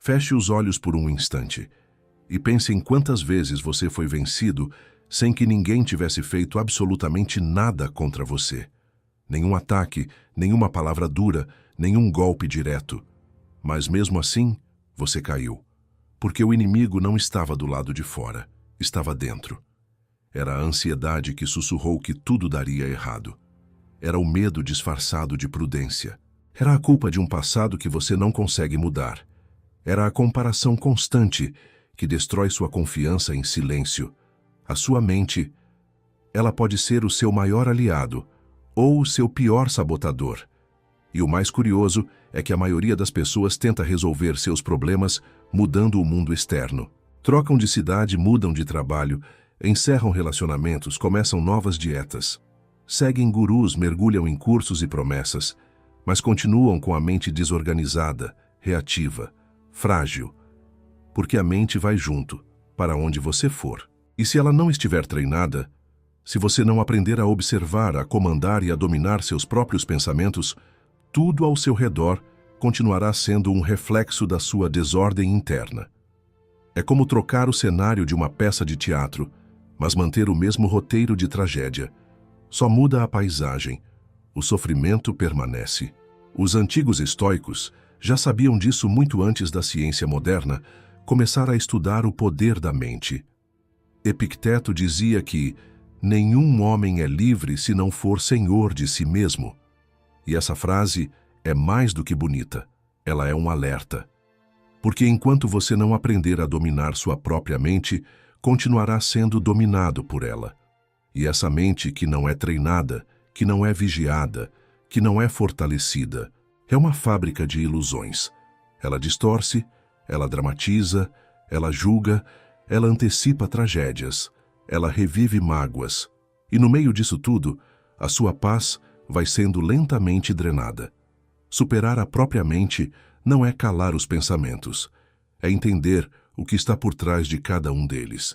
Feche os olhos por um instante e pense em quantas vezes você foi vencido sem que ninguém tivesse feito absolutamente nada contra você. Nenhum ataque, nenhuma palavra dura, nenhum golpe direto. Mas mesmo assim, você caiu. Porque o inimigo não estava do lado de fora, estava dentro. Era a ansiedade que sussurrou que tudo daria errado. Era o medo disfarçado de prudência. Era a culpa de um passado que você não consegue mudar. Era a comparação constante que destrói sua confiança em silêncio. A sua mente, ela pode ser o seu maior aliado ou o seu pior sabotador. E o mais curioso é que a maioria das pessoas tenta resolver seus problemas mudando o mundo externo. Trocam de cidade, mudam de trabalho, encerram relacionamentos, começam novas dietas. Seguem gurus, mergulham em cursos e promessas, mas continuam com a mente desorganizada, reativa, frágil. Porque a mente vai junto, para onde você for. E se ela não estiver treinada, se você não aprender a observar, a comandar e a dominar seus próprios pensamentos, tudo ao seu redor continuará sendo um reflexo da sua desordem interna. É como trocar o cenário de uma peça de teatro, mas manter o mesmo roteiro de tragédia. Só muda a paisagem, o sofrimento permanece. Os antigos estoicos já sabiam disso muito antes da ciência moderna começar a estudar o poder da mente. Epicteto dizia que nenhum homem é livre se não for senhor de si mesmo. E essa frase é mais do que bonita, ela é um alerta. Porque enquanto você não aprender a dominar sua própria mente, continuará sendo dominado por ela. E essa mente que não é treinada, que não é vigiada, que não é fortalecida, é uma fábrica de ilusões. Ela distorce, ela dramatiza, ela julga, ela antecipa tragédias, ela revive mágoas. E no meio disso tudo, a sua paz vai sendo lentamente drenada. Superar a própria mente não é calar os pensamentos, é entender o que está por trás de cada um deles.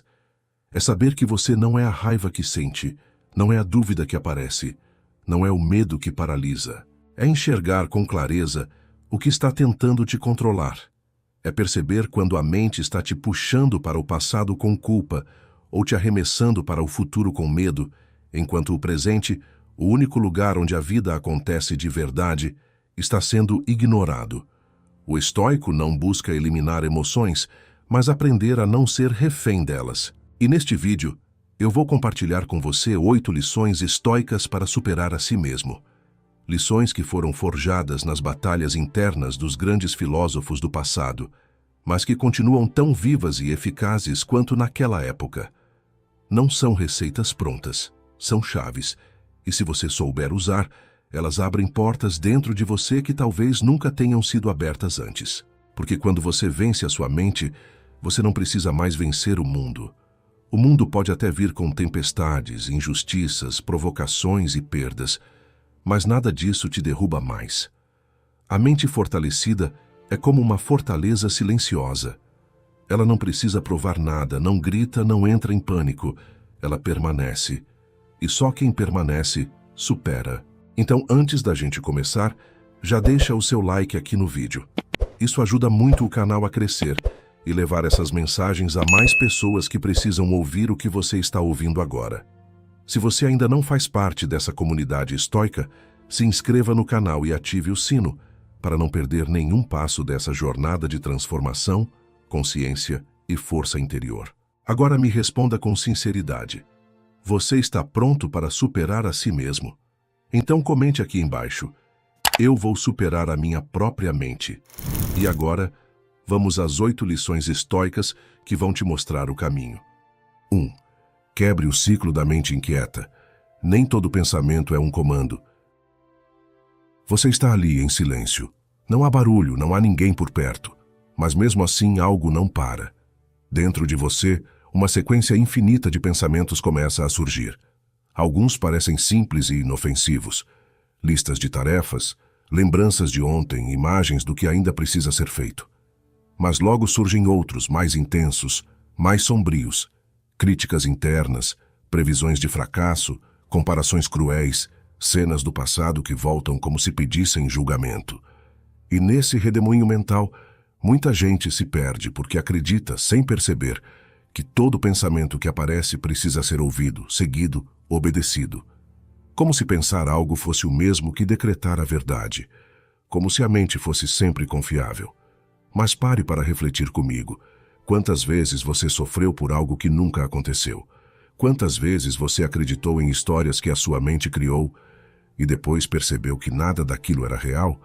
É saber que você não é a raiva que sente, não é a dúvida que aparece, não é o medo que paralisa. É enxergar com clareza o que está tentando te controlar. É perceber quando a mente está te puxando para o passado com culpa ou te arremessando para o futuro com medo, enquanto o presente, o único lugar onde a vida acontece de verdade, está sendo ignorado. O estoico não busca eliminar emoções, mas aprender a não ser refém delas. E neste vídeo, eu vou compartilhar com você 8 lições estoicas para superar a si mesmo. Lições que foram forjadas nas batalhas internas dos grandes filósofos do passado, mas que continuam tão vivas e eficazes quanto naquela época. Não são receitas prontas, são chaves, e se você souber usar, elas abrem portas dentro de você que talvez nunca tenham sido abertas antes. Porque quando você vence a sua mente, você não precisa mais vencer o mundo. O mundo pode até vir com tempestades, injustiças, provocações e perdas, mas nada disso te derruba mais. A mente fortalecida é como uma fortaleza silenciosa. Ela não precisa provar nada, não grita, não entra em pânico. Ela permanece. E só quem permanece, supera. Então, antes da gente começar, já deixa o seu like aqui no vídeo. Isso ajuda muito o canal a crescer e levar essas mensagens a mais pessoas que precisam ouvir o que você está ouvindo agora. Se você ainda não faz parte dessa comunidade estoica, se inscreva no canal e ative o sino para não perder nenhum passo dessa jornada de transformação, consciência e força interior. Agora me responda com sinceridade. Você está pronto para superar a si mesmo? Então comente aqui embaixo. Eu vou superar a minha própria mente. E agora, vamos às 8 lições estoicas que vão te mostrar o caminho. 1. Quebre o ciclo da mente inquieta. Nem todo pensamento é um comando. Você está ali em silêncio. Não há barulho, não há ninguém por perto. Mas mesmo assim algo não para. Dentro de você, uma sequência infinita de pensamentos começa a surgir. Alguns parecem simples e inofensivos. Listas de tarefas, lembranças de ontem, imagens do que ainda precisa ser feito. Mas logo surgem outros, mais intensos, mais sombrios. Críticas internas, previsões de fracasso, comparações cruéis, cenas do passado que voltam como se pedissem julgamento. E nesse redemoinho mental, Muita gente se perde porque acredita, sem perceber, que todo pensamento que aparece precisa ser ouvido, seguido, obedecido. Como se pensar algo fosse o mesmo que decretar a verdade. Como se a mente fosse sempre confiável. Mas pare para refletir comigo. Quantas vezes você sofreu por algo que nunca aconteceu? Quantas vezes você acreditou em histórias que a sua mente criou e depois percebeu que nada daquilo era real?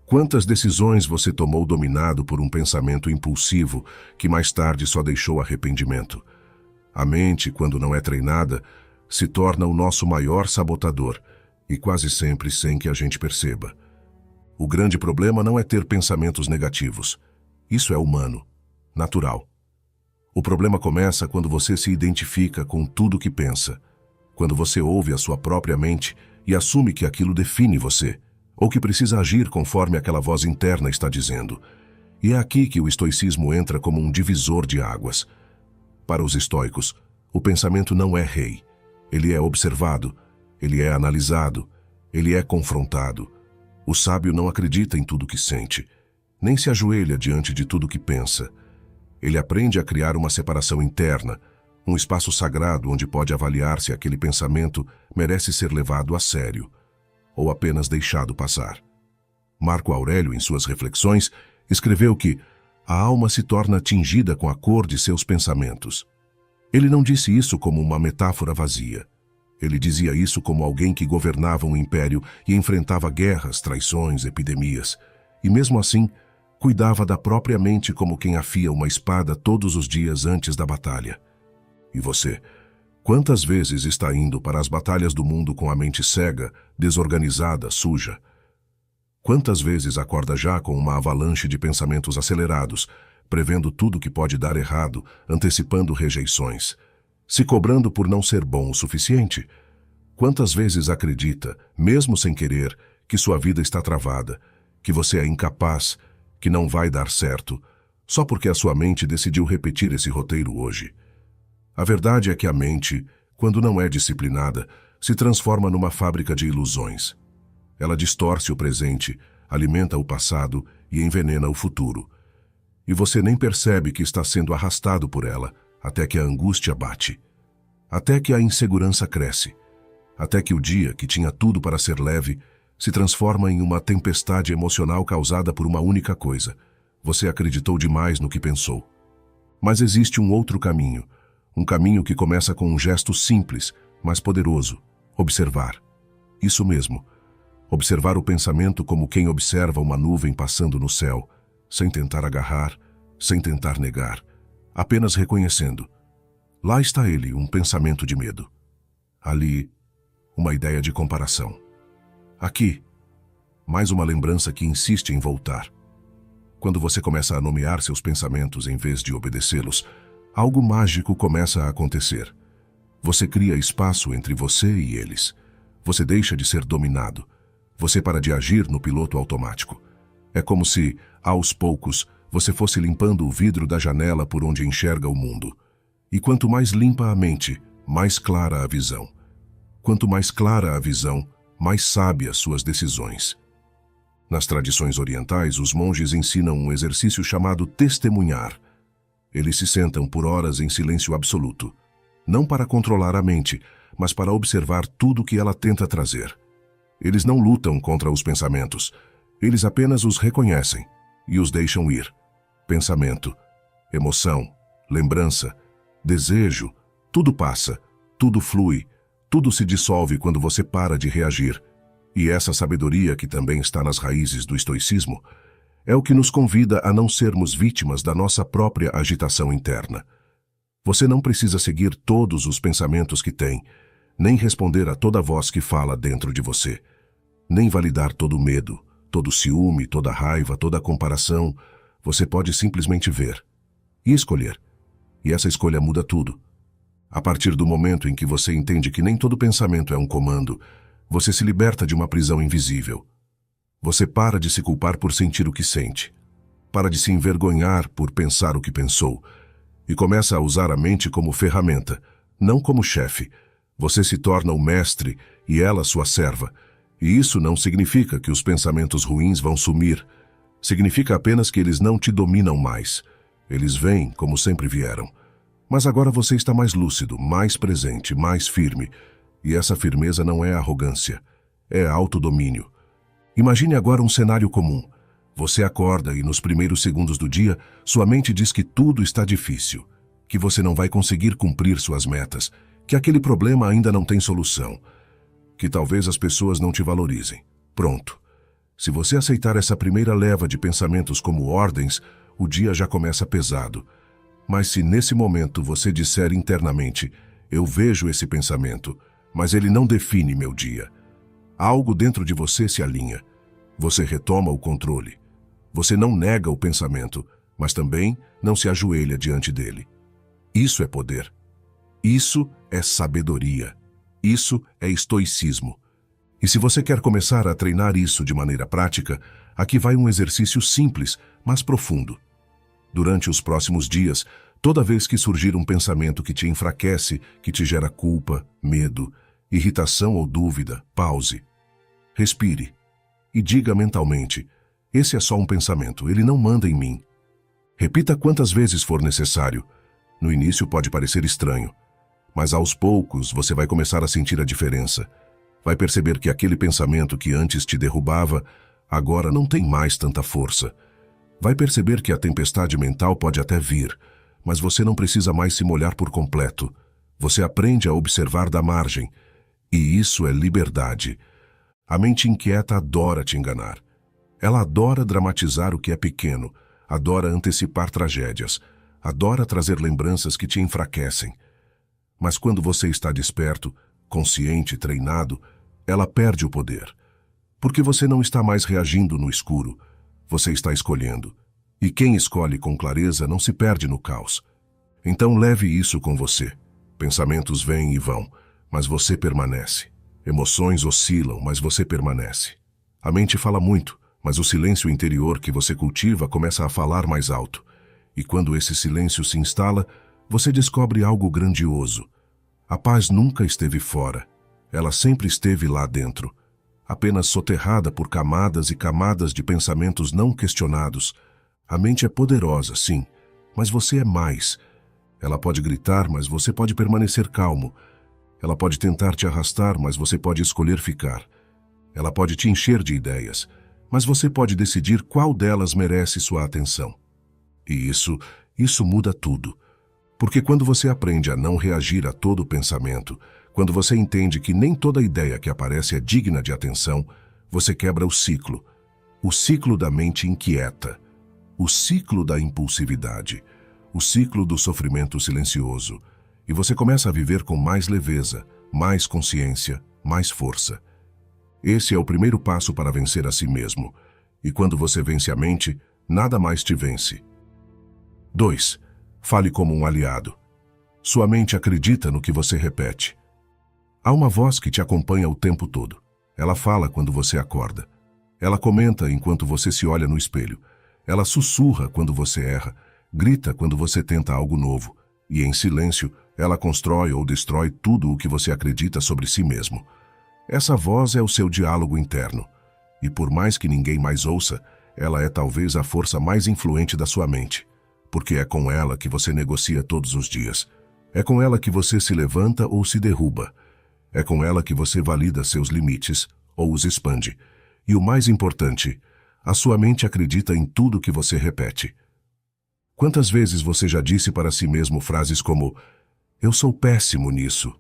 Quantas decisões você tomou dominado por um pensamento impulsivo que mais tarde só deixou arrependimento? A mente, quando não é treinada, se torna o nosso maior sabotador e quase sempre sem que a gente perceba. O grande problema não é ter pensamentos negativos. Isso é humano, natural. O problema começa quando você se identifica com tudo que pensa, quando você ouve a sua própria mente e assume que aquilo define você, ou que precisa agir conforme aquela voz interna está dizendo. E é aqui que o estoicismo entra como um divisor de águas. Para os estoicos, o pensamento não é rei. Ele é observado, ele é analisado, ele é confrontado. O sábio não acredita em tudo que sente, nem se ajoelha diante de tudo que pensa. Ele aprende a criar uma separação interna, um espaço sagrado onde pode avaliar se aquele pensamento merece ser levado a sério ou apenas deixado passar. Marco Aurélio, em suas reflexões, escreveu que a alma se torna tingida com a cor de seus pensamentos. Ele não disse isso como uma metáfora vazia. Ele dizia isso como alguém que governava um império e enfrentava guerras, traições, epidemias. E mesmo assim, cuidava da própria mente como quem afia uma espada todos os dias antes da batalha. E você? Quantas vezes está indo para as batalhas do mundo com a mente cega, desorganizada, suja? Quantas vezes acorda já com uma avalanche de pensamentos acelerados, prevendo tudo que pode dar errado, antecipando rejeições, se cobrando por não ser bom o suficiente? Quantas vezes acredita, mesmo sem querer, que sua vida está travada, que você é incapaz, que não vai dar certo, só porque a sua mente decidiu repetir esse roteiro hoje? A verdade é que a mente, quando não é disciplinada, se transforma numa fábrica de ilusões. Ela distorce o presente, alimenta o passado e envenena o futuro. E você nem percebe que está sendo arrastado por ela, até que a angústia bate. Até que a insegurança cresce. Até que o dia, que tinha tudo para ser leve, se transforma em uma tempestade emocional causada por uma única coisa. Você acreditou demais no que pensou. Mas existe um outro caminho. Um caminho que começa com um gesto simples, mas poderoso: observar. Isso mesmo. Observar o pensamento como quem observa uma nuvem passando no céu, sem tentar agarrar, sem tentar negar, apenas reconhecendo. Lá está ele, um pensamento de medo. Ali, uma ideia de comparação. Aqui, mais uma lembrança que insiste em voltar. Quando você começa a nomear seus pensamentos em vez de obedecê-los, algo mágico começa a acontecer. Você cria espaço entre você e eles. Você deixa de ser dominado. Você para de agir no piloto automático. É como se, aos poucos, você fosse limpando o vidro da janela por onde enxerga o mundo. E quanto mais limpa a mente, mais clara a visão. Quanto mais clara a visão, mais sábias suas decisões. Nas tradições orientais, os monges ensinam um exercício chamado testemunhar. Eles se sentam por horas em silêncio absoluto, não para controlar a mente, mas para observar tudo o que ela tenta trazer. Eles não lutam contra os pensamentos, eles apenas os reconhecem e os deixam ir. Pensamento, emoção, lembrança, desejo, tudo passa, tudo flui, tudo se dissolve quando você para de reagir. E essa sabedoria, que também está nas raízes do estoicismo, é o que nos convida a não sermos vítimas da nossa própria agitação interna. Você não precisa seguir todos os pensamentos que tem, nem responder a toda voz que fala dentro de você, nem validar todo medo, todo ciúme, toda raiva, toda comparação. Você pode simplesmente ver e escolher. E essa escolha muda tudo. A partir do momento em que você entende que nem todo pensamento é um comando, você se liberta de uma prisão invisível. Você para de se culpar por sentir o que sente, para de se envergonhar por pensar o que pensou, e começa a usar a mente como ferramenta, não como chefe. Você se torna o mestre e ela sua serva, e isso não significa que os pensamentos ruins vão sumir. Significa apenas que eles não te dominam mais. Eles vêm como sempre vieram. Mas agora você está mais lúcido, mais presente, mais firme. E essa firmeza não é arrogância, é autodomínio. Imagine agora um cenário comum. Você acorda e nos primeiros segundos do dia, sua mente diz que tudo está difícil, que você não vai conseguir cumprir suas metas, que aquele problema ainda não tem solução, que talvez as pessoas não te valorizem. Pronto. Se você aceitar essa primeira leva de pensamentos como ordens, o dia já começa pesado. Mas se nesse momento você disser internamente, eu vejo esse pensamento, mas ele não define meu dia. Algo dentro de você se alinha. Você retoma o controle. Você não nega o pensamento, mas também não se ajoelha diante dele. Isso é poder. Isso é sabedoria. Isso é estoicismo. E se você quer começar a treinar isso de maneira prática, aqui vai um exercício simples, mas profundo. Durante os próximos dias, toda vez que surgir um pensamento que te enfraquece, que te gera culpa, medo, irritação ou dúvida, pause. Respire e diga mentalmente, esse é só um pensamento, ele não manda em mim. Repita quantas vezes for necessário. No início pode parecer estranho, mas aos poucos você vai começar a sentir a diferença. Vai perceber que aquele pensamento que antes te derrubava, agora não tem mais tanta força. Vai perceber que a tempestade mental pode até vir, mas você não precisa mais se molhar por completo. Você aprende a observar da margem, e isso é liberdade. A mente inquieta adora te enganar. Ela adora dramatizar o que é pequeno, adora antecipar tragédias, adora trazer lembranças que te enfraquecem. Mas quando você está desperto, consciente, treinado, ela perde o poder. Porque você não está mais reagindo no escuro, você está escolhendo. E quem escolhe com clareza não se perde no caos. Então leve isso com você. Pensamentos vêm e vão, mas você permanece. Emoções oscilam, mas você permanece. A mente fala muito, mas o silêncio interior que você cultiva começa a falar mais alto. E quando esse silêncio se instala, você descobre algo grandioso. A paz nunca esteve fora. Ela sempre esteve lá dentro, apenas soterrada por camadas e camadas de pensamentos não questionados. A mente é poderosa, sim, mas você é mais. Ela pode gritar, mas você pode permanecer calmo. Ela pode tentar te arrastar, mas você pode escolher ficar. Ela pode te encher de ideias, mas você pode decidir qual delas merece sua atenção. E isso muda tudo. Porque quando você aprende a não reagir a todo pensamento, quando você entende que nem toda ideia que aparece é digna de atenção, você quebra o ciclo da mente inquieta, o ciclo da impulsividade, o ciclo do sofrimento silencioso, e você começa a viver com mais leveza, mais consciência, mais força. Esse é o primeiro passo para vencer a si mesmo, e quando você vence a mente, nada mais te vence. 2. Fale como um aliado. Sua mente acredita no que você repete. Há uma voz que te acompanha o tempo todo. Ela fala quando você acorda. Ela comenta enquanto você se olha no espelho. Ela sussurra quando você erra, grita quando você tenta algo novo. E em silêncio, ela constrói ou destrói tudo o que você acredita sobre si mesmo. Essa voz é o seu diálogo interno. E por mais que ninguém mais ouça, ela é talvez a força mais influente da sua mente. Porque é com ela que você negocia todos os dias. É com ela que você se levanta ou se derruba. É com ela que você valida seus limites ou os expande. E o mais importante, a sua mente acredita em tudo que você repete. Quantas vezes você já disse para si mesmo frases como eu sou péssimo nisso,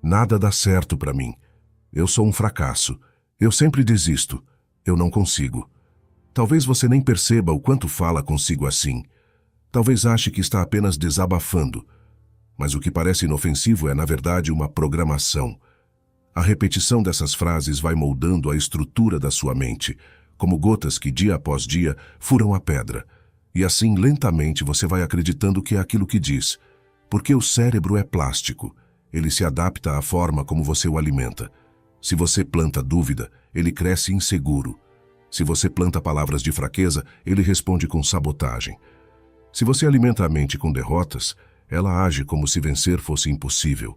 nada dá certo para mim, eu sou um fracasso, eu sempre desisto, eu não consigo. Talvez você nem perceba o quanto fala consigo assim. Talvez ache que está apenas desabafando. Mas o que parece inofensivo é, na verdade, uma programação. A repetição dessas frases vai moldando a estrutura da sua mente, como gotas que, dia após dia, furam a pedra. E assim, lentamente, você vai acreditando que é aquilo que diz. Porque o cérebro é plástico. Ele se adapta à forma como você o alimenta. Se você planta dúvida, ele cresce inseguro. Se você planta palavras de fraqueza, ele responde com sabotagem. Se você alimenta a mente com derrotas, ela age como se vencer fosse impossível.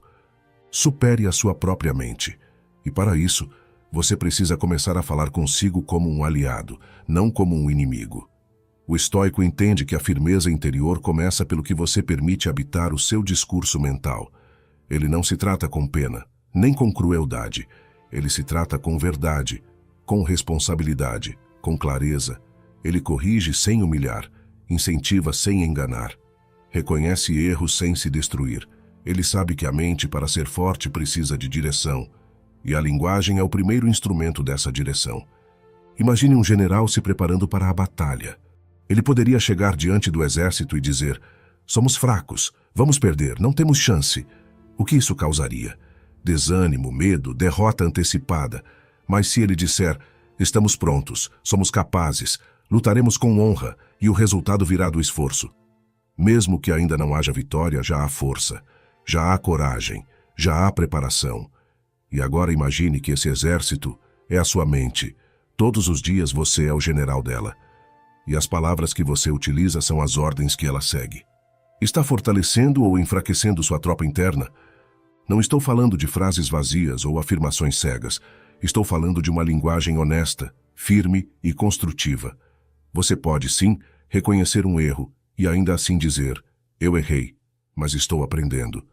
Supere a sua própria mente. E para isso, Você precisa começar a falar consigo como um aliado, não como um inimigo. O estoico entende que a firmeza interior começa pelo que você permite habitar o seu discurso mental. Ele não se trata com pena, nem com crueldade. Ele se trata com verdade, com responsabilidade, com clareza. Ele corrige sem humilhar, incentiva sem enganar. Reconhece erros sem se destruir. Ele sabe que a mente, para ser forte, precisa de direção. E a linguagem é o primeiro instrumento dessa direção. Imagine um general se preparando para a batalha. Ele poderia chegar diante do exército e dizer: somos fracos, vamos perder, não temos chance. O que isso causaria? Desânimo, medo, derrota antecipada. Mas se ele disser: estamos prontos, somos capazes, lutaremos com honra e o resultado virá do esforço. Mesmo que ainda não haja vitória, já há força, já há coragem, já há preparação. E agora imagine que esse exército é a sua mente. Todos os dias você é o general dela. E as palavras que você utiliza são as ordens que ela segue. Está fortalecendo ou enfraquecendo sua tropa interna? Não estou falando de frases vazias ou afirmações cegas. Estou falando de uma linguagem honesta, firme e construtiva. Você pode, sim, reconhecer um erro e ainda assim dizer: eu errei, mas estou aprendendo.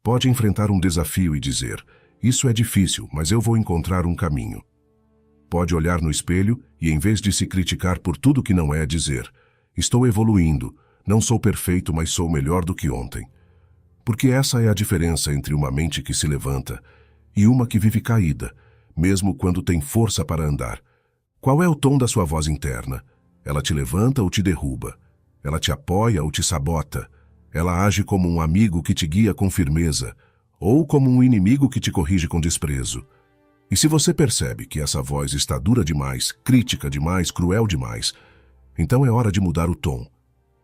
Pode enfrentar um desafio e dizer: isso é difícil, mas eu vou encontrar um caminho. Pode olhar no espelho e, em vez de se criticar por tudo que não é, dizer: estou evoluindo, não sou perfeito, mas sou melhor do que ontem. Porque essa é a diferença entre uma mente que se levanta e uma que vive caída, mesmo quando tem força para andar. Qual é o tom da sua voz interna? Ela te levanta ou te derruba? Ela te apoia ou te sabota? Ela age como um amigo que te guia com firmeza, ou como um inimigo que te corrige com desprezo? E se você percebe que essa voz está dura demais, crítica demais, cruel demais, então é hora de mudar o tom.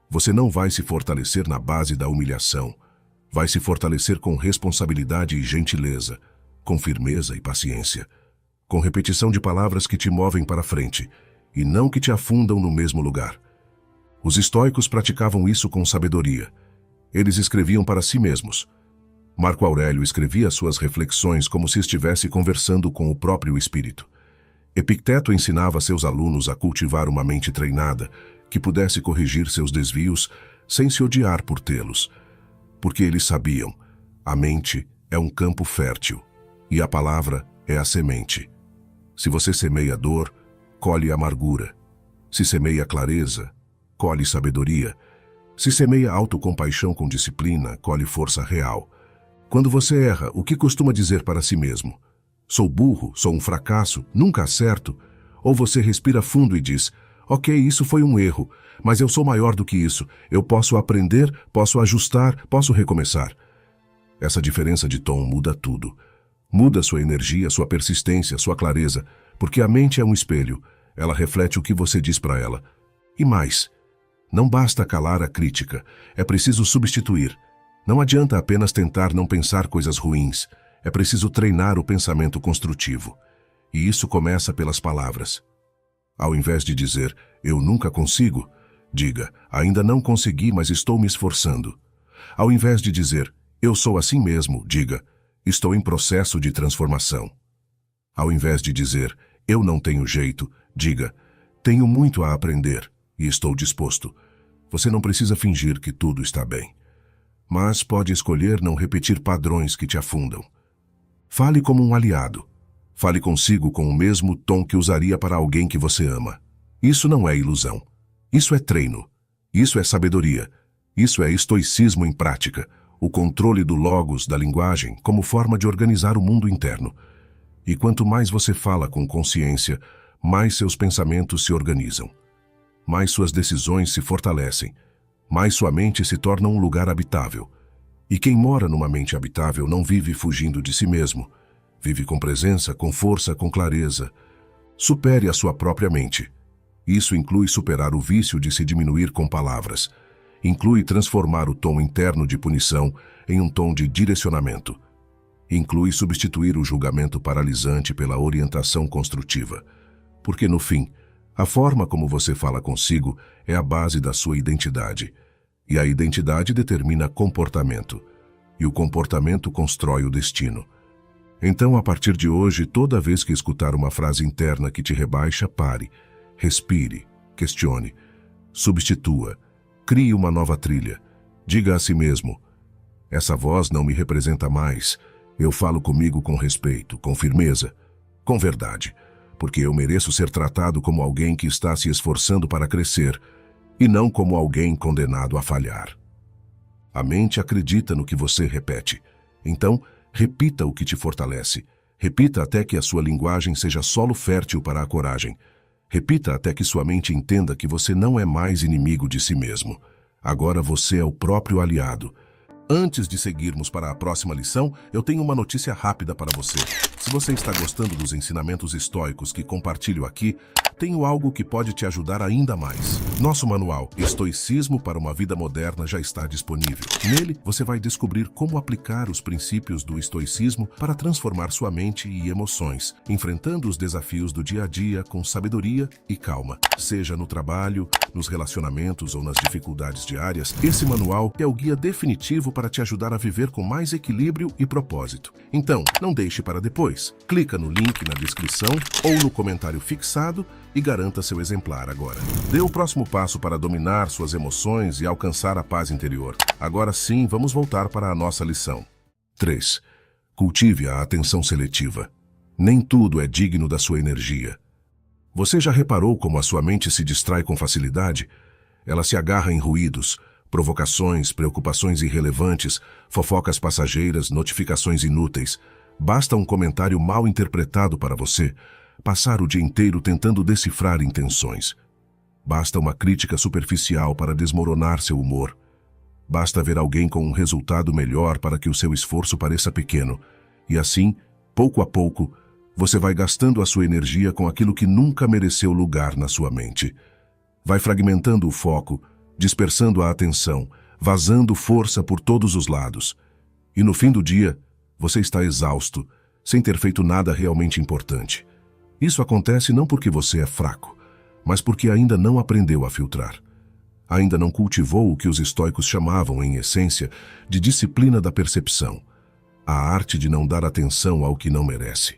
Você não vai se fortalecer na base da humilhação. Vai se fortalecer com responsabilidade e gentileza, com firmeza e paciência, com repetição de palavras que te movem para frente e não que te afundam no mesmo lugar. Os estoicos praticavam isso com sabedoria. Eles escreviam para si mesmos. Marco Aurélio escrevia suas reflexões como se estivesse conversando com o próprio espírito. Epicteto ensinava seus alunos a cultivar uma mente treinada, que pudesse corrigir seus desvios sem se odiar por tê-los. Porque eles sabiam, a mente é um campo fértil e a palavra é a semente. Se você semeia dor, colhe amargura. Se semeia clareza, colhe sabedoria. Se semeia autocompaixão com disciplina, colhe força real. Quando você erra, o que costuma dizer para si mesmo? Sou burro, sou um fracasso, nunca acerto? Ou você respira fundo e diz: ok, isso foi um erro, mas eu sou maior do que isso, eu posso aprender, posso ajustar, posso recomeçar. Essa diferença de tom muda tudo. Muda sua energia, sua persistência, sua clareza, porque a mente é um espelho, ela reflete o que você diz para ela. E mais, não basta calar a crítica, é preciso substituir. Não adianta apenas tentar não pensar coisas ruins, é preciso treinar o pensamento construtivo. E isso começa pelas palavras. Ao invés de dizer, eu nunca consigo, diga, ainda não consegui, mas estou me esforçando. Ao invés de dizer, eu sou assim mesmo, diga, estou em processo de transformação. Ao invés de dizer, eu não tenho jeito, diga, tenho muito a aprender e estou disposto. Você não precisa fingir que tudo está bem. Mas pode escolher não repetir padrões que te afundam. Fale como um aliado. Fale consigo com o mesmo tom que usaria para alguém que você ama. Isso não é ilusão. Isso é treino. Isso é sabedoria. Isso é estoicismo em prática, o controle do logos, da linguagem, como forma de organizar o mundo interno. E quanto mais você fala com consciência, mais seus pensamentos se organizam. Mais suas decisões se fortalecem. Mais sua mente se torna um lugar habitável. E quem mora numa mente habitável não vive fugindo de si mesmo. Vive com presença, com força, com clareza. Supere a sua própria mente. Isso inclui superar o vício de se diminuir com palavras. Inclui transformar o tom interno de punição em um tom de direcionamento. Inclui substituir o julgamento paralisante pela orientação construtiva. Porque, no fim, a forma como você fala consigo é a base da sua identidade. E a identidade determina comportamento. E o comportamento constrói o destino. Então, a partir de hoje, toda vez que escutar uma frase interna que te rebaixa, pare, respire, questione, substitua, crie uma nova trilha. Diga a si mesmo: essa voz não me representa mais. Eu falo comigo com respeito, com firmeza, com verdade, porque eu mereço ser tratado como alguém que está se esforçando para crescer e não como alguém condenado a falhar. A mente acredita no que você repete. Então, repita o que te fortalece. Repita até que a sua linguagem seja solo fértil para a coragem. Repita até que sua mente entenda que você não é mais inimigo de si mesmo. Agora você é o próprio aliado. Antes de seguirmos para a próxima lição, eu tenho uma notícia rápida para você. Se você está gostando dos ensinamentos estoicos que compartilho aqui, tenho algo que pode te ajudar ainda mais. Nosso manual Estoicismo para uma Vida Moderna já está disponível. Nele, você vai descobrir como aplicar os princípios do estoicismo para transformar sua mente e emoções, enfrentando os desafios do dia a dia com sabedoria e calma. Seja no trabalho, nos relacionamentos ou nas dificuldades diárias, esse manual é o guia definitivo para te ajudar a viver com mais equilíbrio e propósito. Então, não deixe para depois. Clica no link na descrição ou no comentário fixado e garanta seu exemplar agora. Dê o próximo passo para dominar suas emoções e alcançar a paz interior. Agora sim, vamos voltar para a nossa lição. 3. Cultive a atenção seletiva. Nem tudo é digno da sua energia. Você já reparou como a sua mente se distrai com facilidade? Ela se agarra em ruídos, provocações, preocupações irrelevantes, fofocas passageiras, notificações inúteis. Basta um comentário mal interpretado para você passar o dia inteiro tentando decifrar intenções. Basta uma crítica superficial para desmoronar seu humor. Basta ver alguém com um resultado melhor para que o seu esforço pareça pequeno. E assim, pouco a pouco, você vai gastando a sua energia com aquilo que nunca mereceu lugar na sua mente. Vai fragmentando o foco, dispersando a atenção, vazando força por todos os lados. E no fim do dia, você está exausto, sem ter feito nada realmente importante. Isso acontece não porque você é fraco, mas porque ainda não aprendeu a filtrar. Ainda não cultivou o que os estoicos chamavam, em essência, de disciplina da percepção, a arte de não dar atenção ao que não merece.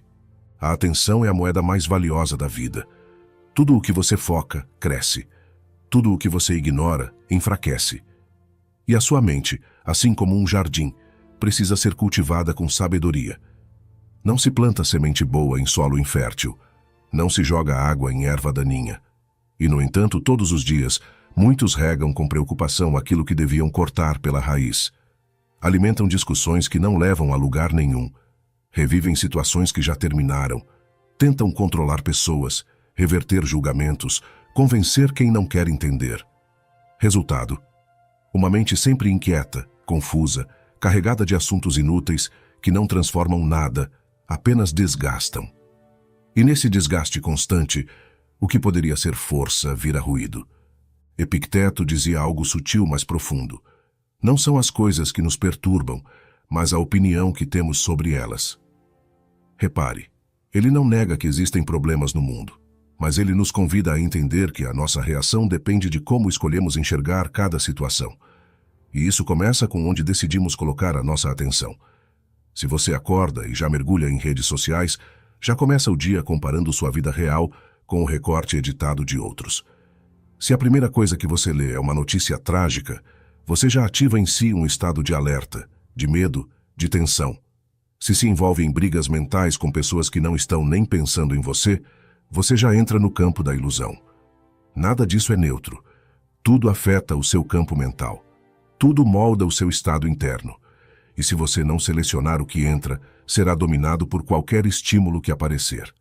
A atenção é a moeda mais valiosa da vida. Tudo o que você foca, cresce. Tudo o que você ignora, enfraquece. E a sua mente, assim como um jardim, precisa ser cultivada com sabedoria. Não se planta semente boa em solo infértil. Não se joga água em erva daninha. E, no entanto, todos os dias, muitos regam com preocupação aquilo que deviam cortar pela raiz. Alimentam discussões que não levam a lugar nenhum. Revivem situações que já terminaram. Tentam controlar pessoas, reverter julgamentos, convencer quem não quer entender. Resultado: uma mente sempre inquieta, confusa, carregada de assuntos inúteis que não transformam nada, apenas desgastam. E nesse desgaste constante, o que poderia ser força vira ruído. Epicteto dizia algo sutil, mas profundo. Não são as coisas que nos perturbam, mas a opinião que temos sobre elas. Repare, ele não nega que existem problemas no mundo, mas ele nos convida a entender que a nossa reação depende de como escolhemos enxergar cada situação. E isso começa com onde decidimos colocar a nossa atenção. Se você acorda e já mergulha em redes sociais, já começa o dia comparando sua vida real com o recorte editado de outros. Se a primeira coisa que você lê é uma notícia trágica, você já ativa em si um estado de alerta, de medo, de tensão. Se envolve em brigas mentais com pessoas que não estão nem pensando em você, você já entra no campo da ilusão. Nada disso é neutro. Tudo afeta o seu campo mental. Tudo molda o seu estado interno. E se você não selecionar o que entra, será dominado por qualquer estímulo que aparecer.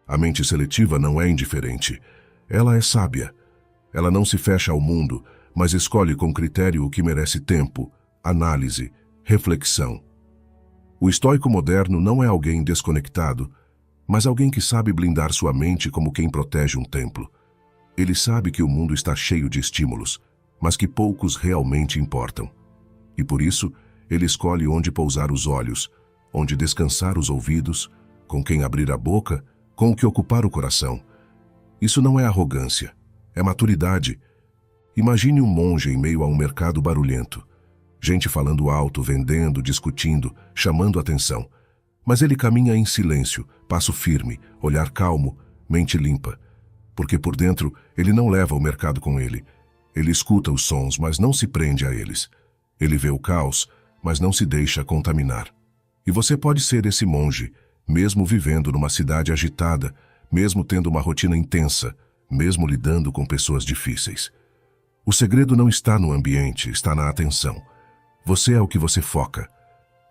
A mente seletiva não é indiferente. Ela é sábia. Ela não se fecha ao mundo, mas escolhe com critério o que merece tempo, análise, reflexão. O estoico moderno não é alguém desconectado, mas alguém que sabe blindar sua mente como quem protege um templo. Ele sabe que o mundo está cheio de estímulos, mas que poucos realmente importam. E por isso, ele escolhe onde pousar os olhos, onde descansar os ouvidos, com quem abrir a boca, com o que ocupar o coração. Isso não é arrogância, é maturidade. Imagine um monge em meio a um mercado barulhento. Gente falando alto, vendendo, discutindo, chamando atenção. Mas ele caminha em silêncio, passo firme, olhar calmo, mente limpa. Porque por dentro ele não leva o mercado com ele. Ele escuta os sons, mas não se prende a eles. Ele vê o caos, mas não se deixa contaminar. E você pode ser esse monge, mesmo vivendo numa cidade agitada, mesmo tendo uma rotina intensa, mesmo lidando com pessoas difíceis. O segredo não está no ambiente, está na atenção. Você é o que você foca.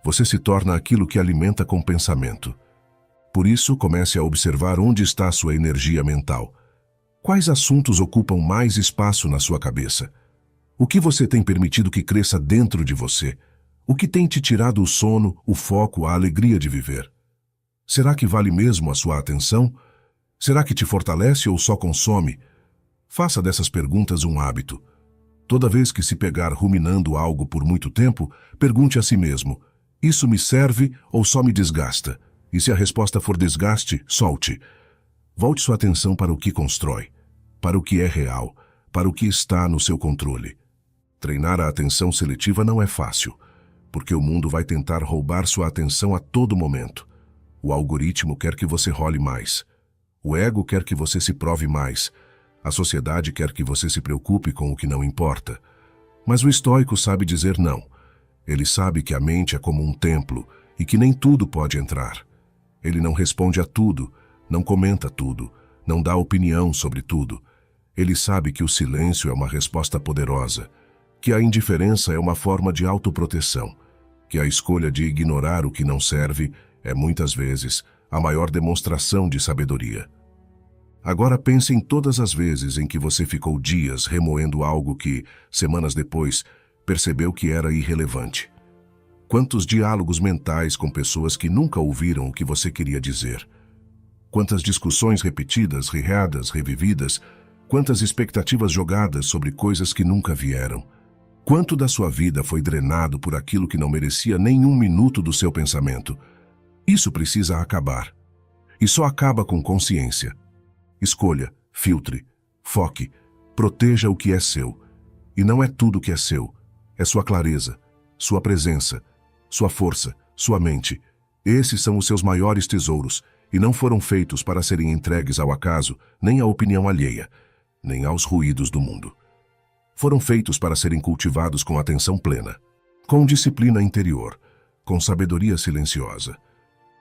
Você se torna aquilo que alimenta com pensamento. Por isso, comece a observar onde está a sua energia mental. Quais assuntos ocupam mais espaço na sua cabeça? O que você tem permitido que cresça dentro de você? O que tem te tirado o sono, o foco, a alegria de viver? Será que vale mesmo a sua atenção? Será que te fortalece ou só consome? Faça dessas perguntas um hábito. Toda vez que se pegar ruminando algo por muito tempo, pergunte a si mesmo: isso me serve ou só me desgasta? E se a resposta for desgaste, solte. Volte sua atenção para o que constrói, para o que é real, para o que está no seu controle. Treinar a atenção seletiva não é fácil, porque o mundo vai tentar roubar sua atenção a todo momento. O algoritmo quer que você role mais. O ego quer que você se prove mais. A sociedade quer que você se preocupe com o que não importa. Mas o estoico sabe dizer não. Ele sabe que a mente é como um templo e que nem tudo pode entrar. Ele não responde a tudo, não comenta tudo, não dá opinião sobre tudo. Ele sabe que o silêncio é uma resposta poderosa, que a indiferença é uma forma de autoproteção, que a escolha de ignorar o que não serve é, muitas vezes, a maior demonstração de sabedoria. Agora pense em todas as vezes em que você ficou dias remoendo algo que, semanas depois, percebeu que era irrelevante. Quantos diálogos mentais com pessoas que nunca ouviram o que você queria dizer? Quantas discussões repetidas, readas, revividas? Quantas expectativas jogadas sobre coisas que nunca vieram? Quanto da sua vida foi drenado por aquilo que não merecia nem um minuto do seu pensamento? Isso precisa acabar. E só acaba com consciência. Escolha, filtre, foque, proteja o que é seu. E não é tudo que é seu. É sua clareza, sua presença, sua força, sua mente. Esses são os seus maiores tesouros e não foram feitos para serem entregues ao acaso, nem à opinião alheia, nem aos ruídos do mundo. Foram feitos para serem cultivados com atenção plena, com disciplina interior, com sabedoria silenciosa.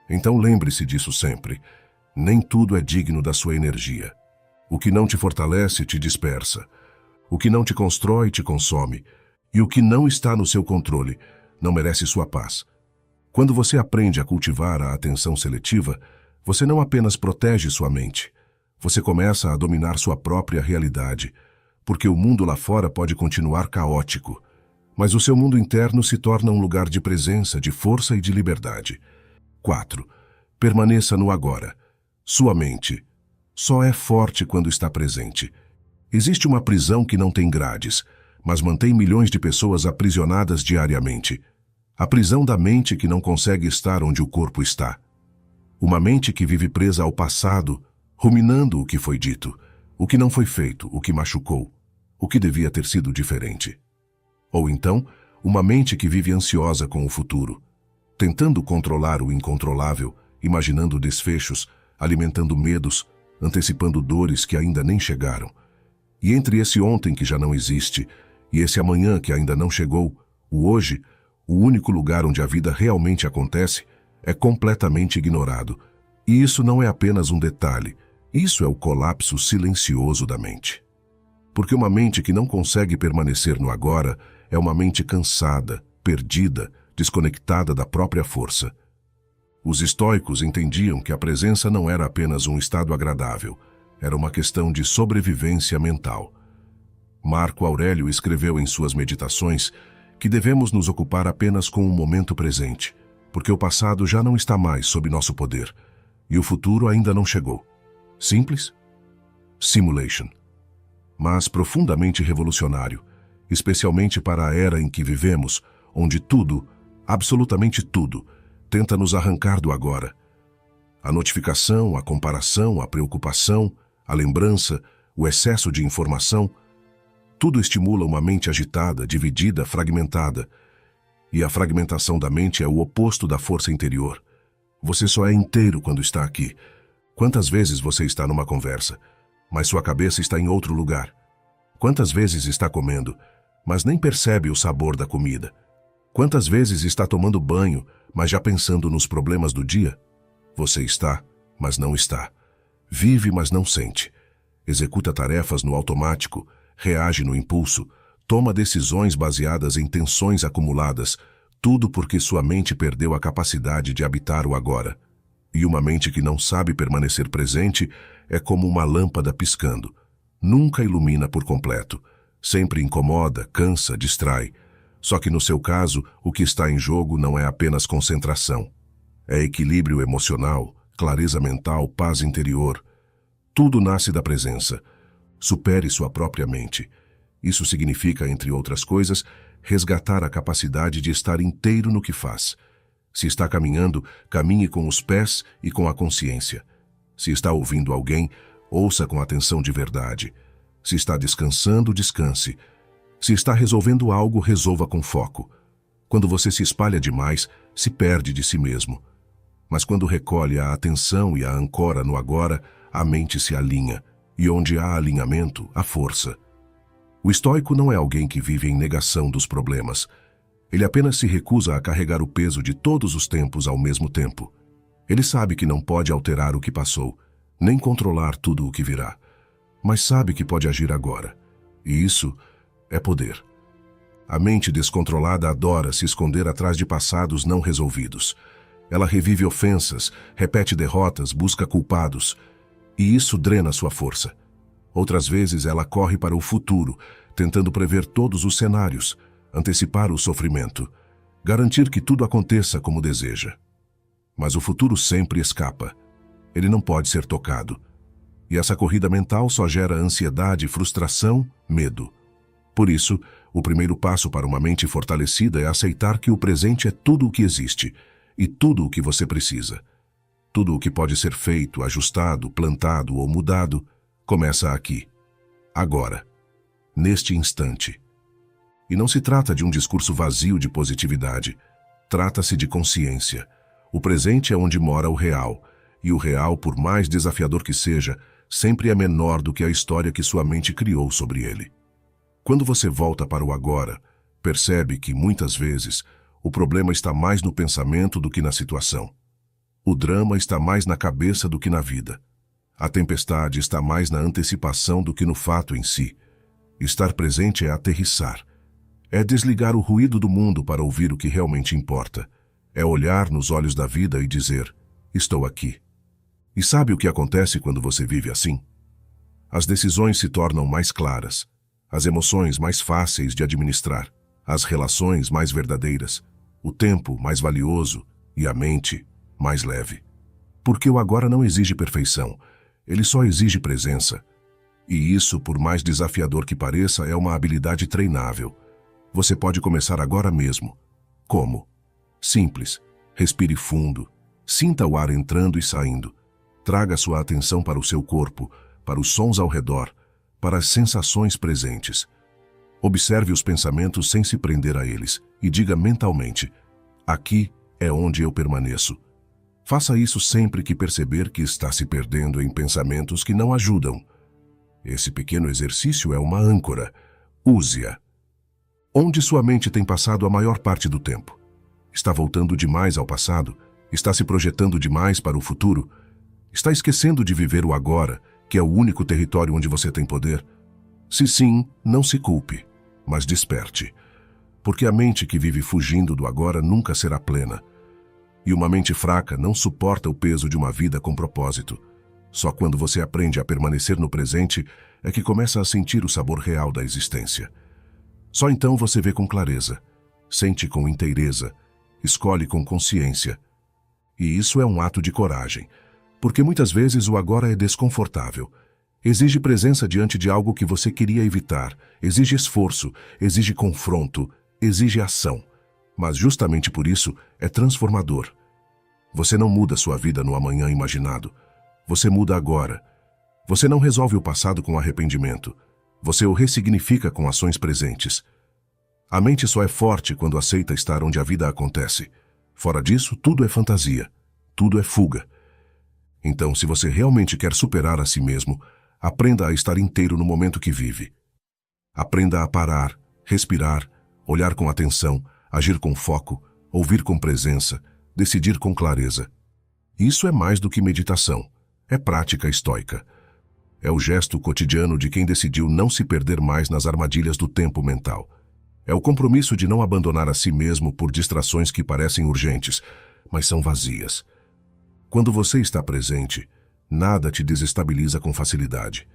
Então lembre-se disso sempre. Nem tudo é digno da sua energia. O que não te fortalece te dispersa. O que não te constrói te consome. E o que não está no seu controle não merece sua paz. Quando você aprende a cultivar a atenção seletiva, você não apenas protege sua mente, você começa a dominar sua própria realidade, porque o mundo lá fora pode continuar caótico, mas o seu mundo interno se torna um lugar de presença, de força e de liberdade. 4. Permaneça no agora. Sua mente só é forte quando está presente. Existe uma prisão que não tem grades, mas mantém milhões de pessoas aprisionadas diariamente. A prisão da mente que não consegue estar onde o corpo está. Uma mente que vive presa ao passado, ruminando o que foi dito, o que não foi feito, o que machucou, o que devia ter sido diferente. Ou então, uma mente que vive ansiosa com o futuro, tentando controlar o incontrolável, imaginando desfechos, alimentando medos, antecipando dores que ainda nem chegaram. E entre esse ontem que já não existe e esse amanhã que ainda não chegou, o hoje, o único lugar onde a vida realmente acontece, é completamente ignorado. E isso não é apenas um detalhe, isso é o colapso silencioso da mente. Porque uma mente que não consegue permanecer no agora é uma mente cansada, perdida, desconectada da própria força. Os estoicos entendiam que a presença não era apenas um estado agradável, era uma questão de sobrevivência mental. Marco Aurélio escreveu em suas meditações que devemos nos ocupar apenas com o momento presente, porque o passado já não está mais sob nosso poder, e o futuro ainda não chegou. Simples? Simulation. Mas profundamente revolucionário, especialmente para a era em que vivemos, onde tudo, absolutamente tudo, tenta nos arrancar do agora. A notificação, a comparação, a preocupação, a lembrança, o excesso de informação, tudo estimula uma mente agitada, dividida, fragmentada. E a fragmentação da mente é o oposto da força interior. Você só é inteiro quando está aqui. Quantas vezes você está numa conversa, mas sua cabeça está em outro lugar? Quantas vezes está comendo, mas nem percebe o sabor da comida? Quantas vezes está tomando banho, mas já pensando nos problemas do dia? Você está, mas não está. Vive, mas não sente. Executa tarefas no automático, reage no impulso, toma decisões baseadas em tensões acumuladas, tudo porque sua mente perdeu a capacidade de habitar o agora. E uma mente que não sabe permanecer presente é como uma lâmpada piscando. Nunca ilumina por completo. Sempre incomoda, cansa, distrai. Só que no seu caso, o que está em jogo não é apenas concentração. É equilíbrio emocional, clareza mental, paz interior. Tudo nasce da presença. Supere sua própria mente. Isso significa, entre outras coisas, resgatar a capacidade de estar inteiro no que faz. Se está caminhando, caminhe com os pés e com a consciência. Se está ouvindo alguém, ouça com atenção de verdade. Se está descansando, descanse. Se está resolvendo algo, resolva com foco. Quando você se espalha demais, se perde de si mesmo. Mas quando recolhe a atenção e a ancora no agora, a mente se alinha. E onde há alinhamento, há força. O estoico não é alguém que vive em negação dos problemas. Ele apenas se recusa a carregar o peso de todos os tempos ao mesmo tempo. Ele sabe que não pode alterar o que passou, nem controlar tudo o que virá, mas sabe que pode agir agora. E isso é poder. A mente descontrolada adora se esconder atrás de passados não resolvidos. Ela revive ofensas, repete derrotas, busca culpados. E isso drena sua força. Outras vezes ela corre para o futuro, tentando prever todos os cenários, antecipar o sofrimento, garantir que tudo aconteça como deseja. Mas o futuro sempre escapa. Ele não pode ser tocado. E essa corrida mental só gera ansiedade, frustração, medo. Por isso, o primeiro passo para uma mente fortalecida é aceitar que o presente é tudo o que existe e tudo o que você precisa. Tudo o que pode ser feito, ajustado, plantado ou mudado, começa aqui, agora, neste instante. E não se trata de um discurso vazio de positividade. Trata-se de consciência. O presente é onde mora o real, e o real, por mais desafiador que seja, sempre é menor do que a história que sua mente criou sobre ele. Quando você volta para o agora, percebe que, muitas vezes, o problema está mais no pensamento do que na situação. O drama está mais na cabeça do que na vida. A tempestade está mais na antecipação do que no fato em si. Estar presente é aterrissar. É desligar o ruído do mundo para ouvir o que realmente importa. É olhar nos olhos da vida e dizer, estou aqui. E sabe o que acontece quando você vive assim? As decisões se tornam mais claras, as emoções mais fáceis de administrar, as relações mais verdadeiras, o tempo mais valioso e a mente mais leve. Porque o agora não exige perfeição, ele só exige presença. E isso, por mais desafiador que pareça, é uma habilidade treinável. Você pode começar agora mesmo. Como? Simples. Respire fundo. Sinta o ar entrando e saindo. Traga sua atenção para o seu corpo, para os sons ao redor, para as sensações presentes. Observe os pensamentos sem se prender a eles e diga mentalmente, aqui é onde eu permaneço. Faça isso sempre que perceber que está se perdendo em pensamentos que não ajudam. Esse pequeno exercício é uma âncora. Use-a. Onde sua mente tem passado a maior parte do tempo? Está voltando demais ao passado? Está se projetando demais para o futuro? Está esquecendo de viver o agora, que é o único território onde você tem poder? Se sim, não se culpe, mas desperte. Porque a mente que vive fugindo do agora nunca será plena. E uma mente fraca não suporta o peso de uma vida com propósito. Só quando você aprende a permanecer no presente é que começa a sentir o sabor real da existência. Só então você vê com clareza, sente com inteireza, escolhe com consciência. E isso é um ato de coragem, porque muitas vezes o agora é desconfortável. Exige presença diante de algo que você queria evitar, exige esforço, exige confronto, exige ação. Mas justamente por isso é transformador. Você não muda sua vida no amanhã imaginado. Você muda agora. Você não resolve o passado com arrependimento. Você o ressignifica com ações presentes. A mente só é forte quando aceita estar onde a vida acontece. Fora disso, tudo é fantasia. tudo é fuga. Então, se você realmente quer superar a si mesmo, aprenda a estar inteiro no momento que vive. Aprenda a parar, respirar, olhar com atenção, agir com foco, ouvir com presença, decidir com clareza. Isso é mais do que meditação, é prática estoica. É o gesto cotidiano de quem decidiu não se perder mais nas armadilhas do tempo mental. É o compromisso de não abandonar a si mesmo por distrações que parecem urgentes, mas são vazias. Quando você está presente, nada te desestabiliza com facilidade.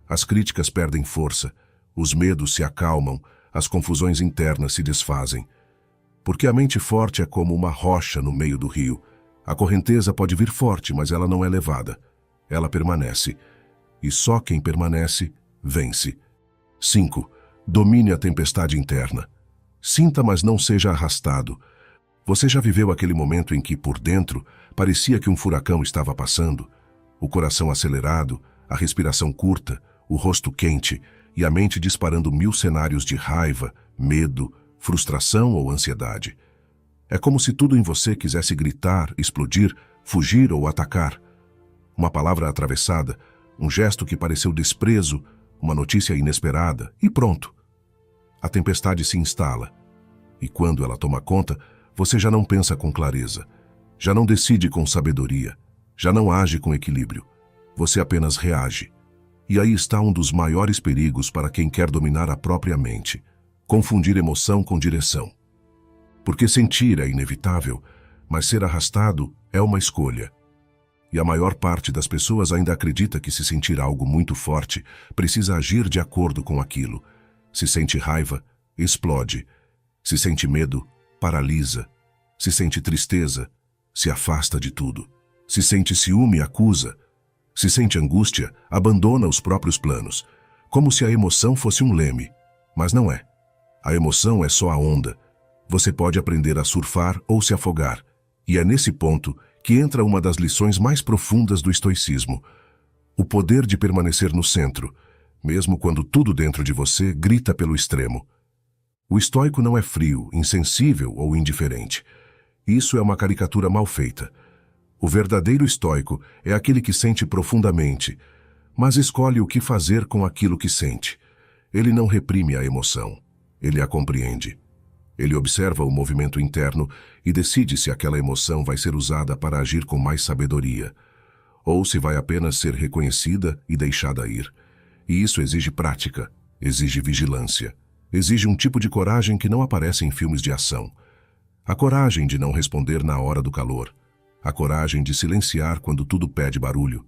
As críticas perdem força, os medos se acalmam, as confusões internas se desfazem. Porque a mente forte é como uma rocha no meio do rio. A correnteza pode vir forte, mas ela não é levada. Ela permanece. E só quem permanece, vence. 5. Domine a tempestade interna. Sinta, mas não seja arrastado. Você já viveu aquele momento em que, por dentro, parecia que um furacão estava passando? O coração acelerado, a respiração curta, o rosto quente e a mente disparando 1000 cenários de raiva, medo, frustração ou ansiedade. É como se tudo em você quisesse gritar, explodir, fugir ou atacar. Uma palavra atravessada, um gesto que pareceu desprezo, uma notícia inesperada e pronto. A tempestade se instala. E quando ela toma conta, você já não pensa com clareza, já não decide com sabedoria, já não age com equilíbrio. Você apenas reage. E aí está um dos maiores perigos para quem quer dominar a própria mente: confundir emoção com direção. Porque sentir é inevitável, mas ser arrastado é uma escolha. E a maior parte das pessoas ainda acredita que se sentir algo muito forte, precisa agir de acordo com aquilo. Se sente raiva, explode. Se sente medo, paralisa. Se sente tristeza, se afasta de tudo. Se sente ciúme, acusa. Se sente angústia, abandona os próprios planos. Como se a emoção fosse um leme. Mas não é. A emoção é só a onda. Você pode aprender a surfar ou se afogar. E é nesse ponto que entra uma das lições mais profundas do estoicismo: o poder de permanecer no centro, mesmo quando tudo dentro de você grita pelo extremo. O estoico não é frio, insensível ou indiferente. Isso é uma caricatura mal feita. O verdadeiro estoico é aquele que sente profundamente, mas escolhe o que fazer com aquilo que sente. Ele não reprime a emoção, ele a compreende. Ele observa o movimento interno e decide se aquela emoção vai ser usada para agir com mais sabedoria, ou se vai apenas ser reconhecida e deixada ir. E isso exige prática, exige vigilância, exige um tipo de coragem que não aparece em filmes de ação. A coragem de não responder na hora do calor, a coragem de silenciar quando tudo pede barulho,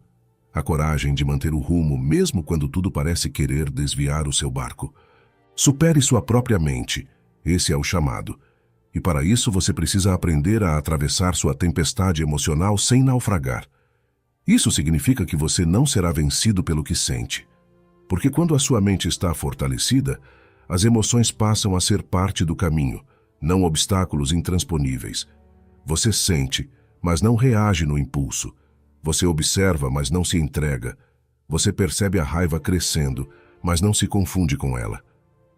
a coragem de manter o rumo mesmo quando tudo parece querer desviar o seu barco. Supere sua própria mente. Esse é o chamado. E para isso você precisa aprender a atravessar sua tempestade emocional sem naufragar. Isso significa que você não será vencido pelo que sente. Porque quando a sua mente está fortalecida, as emoções passam a ser parte do caminho, não obstáculos intransponíveis. Você sente, mas não reage no impulso. Você observa, mas não se entrega. Você percebe a raiva crescendo, mas não se confunde com ela.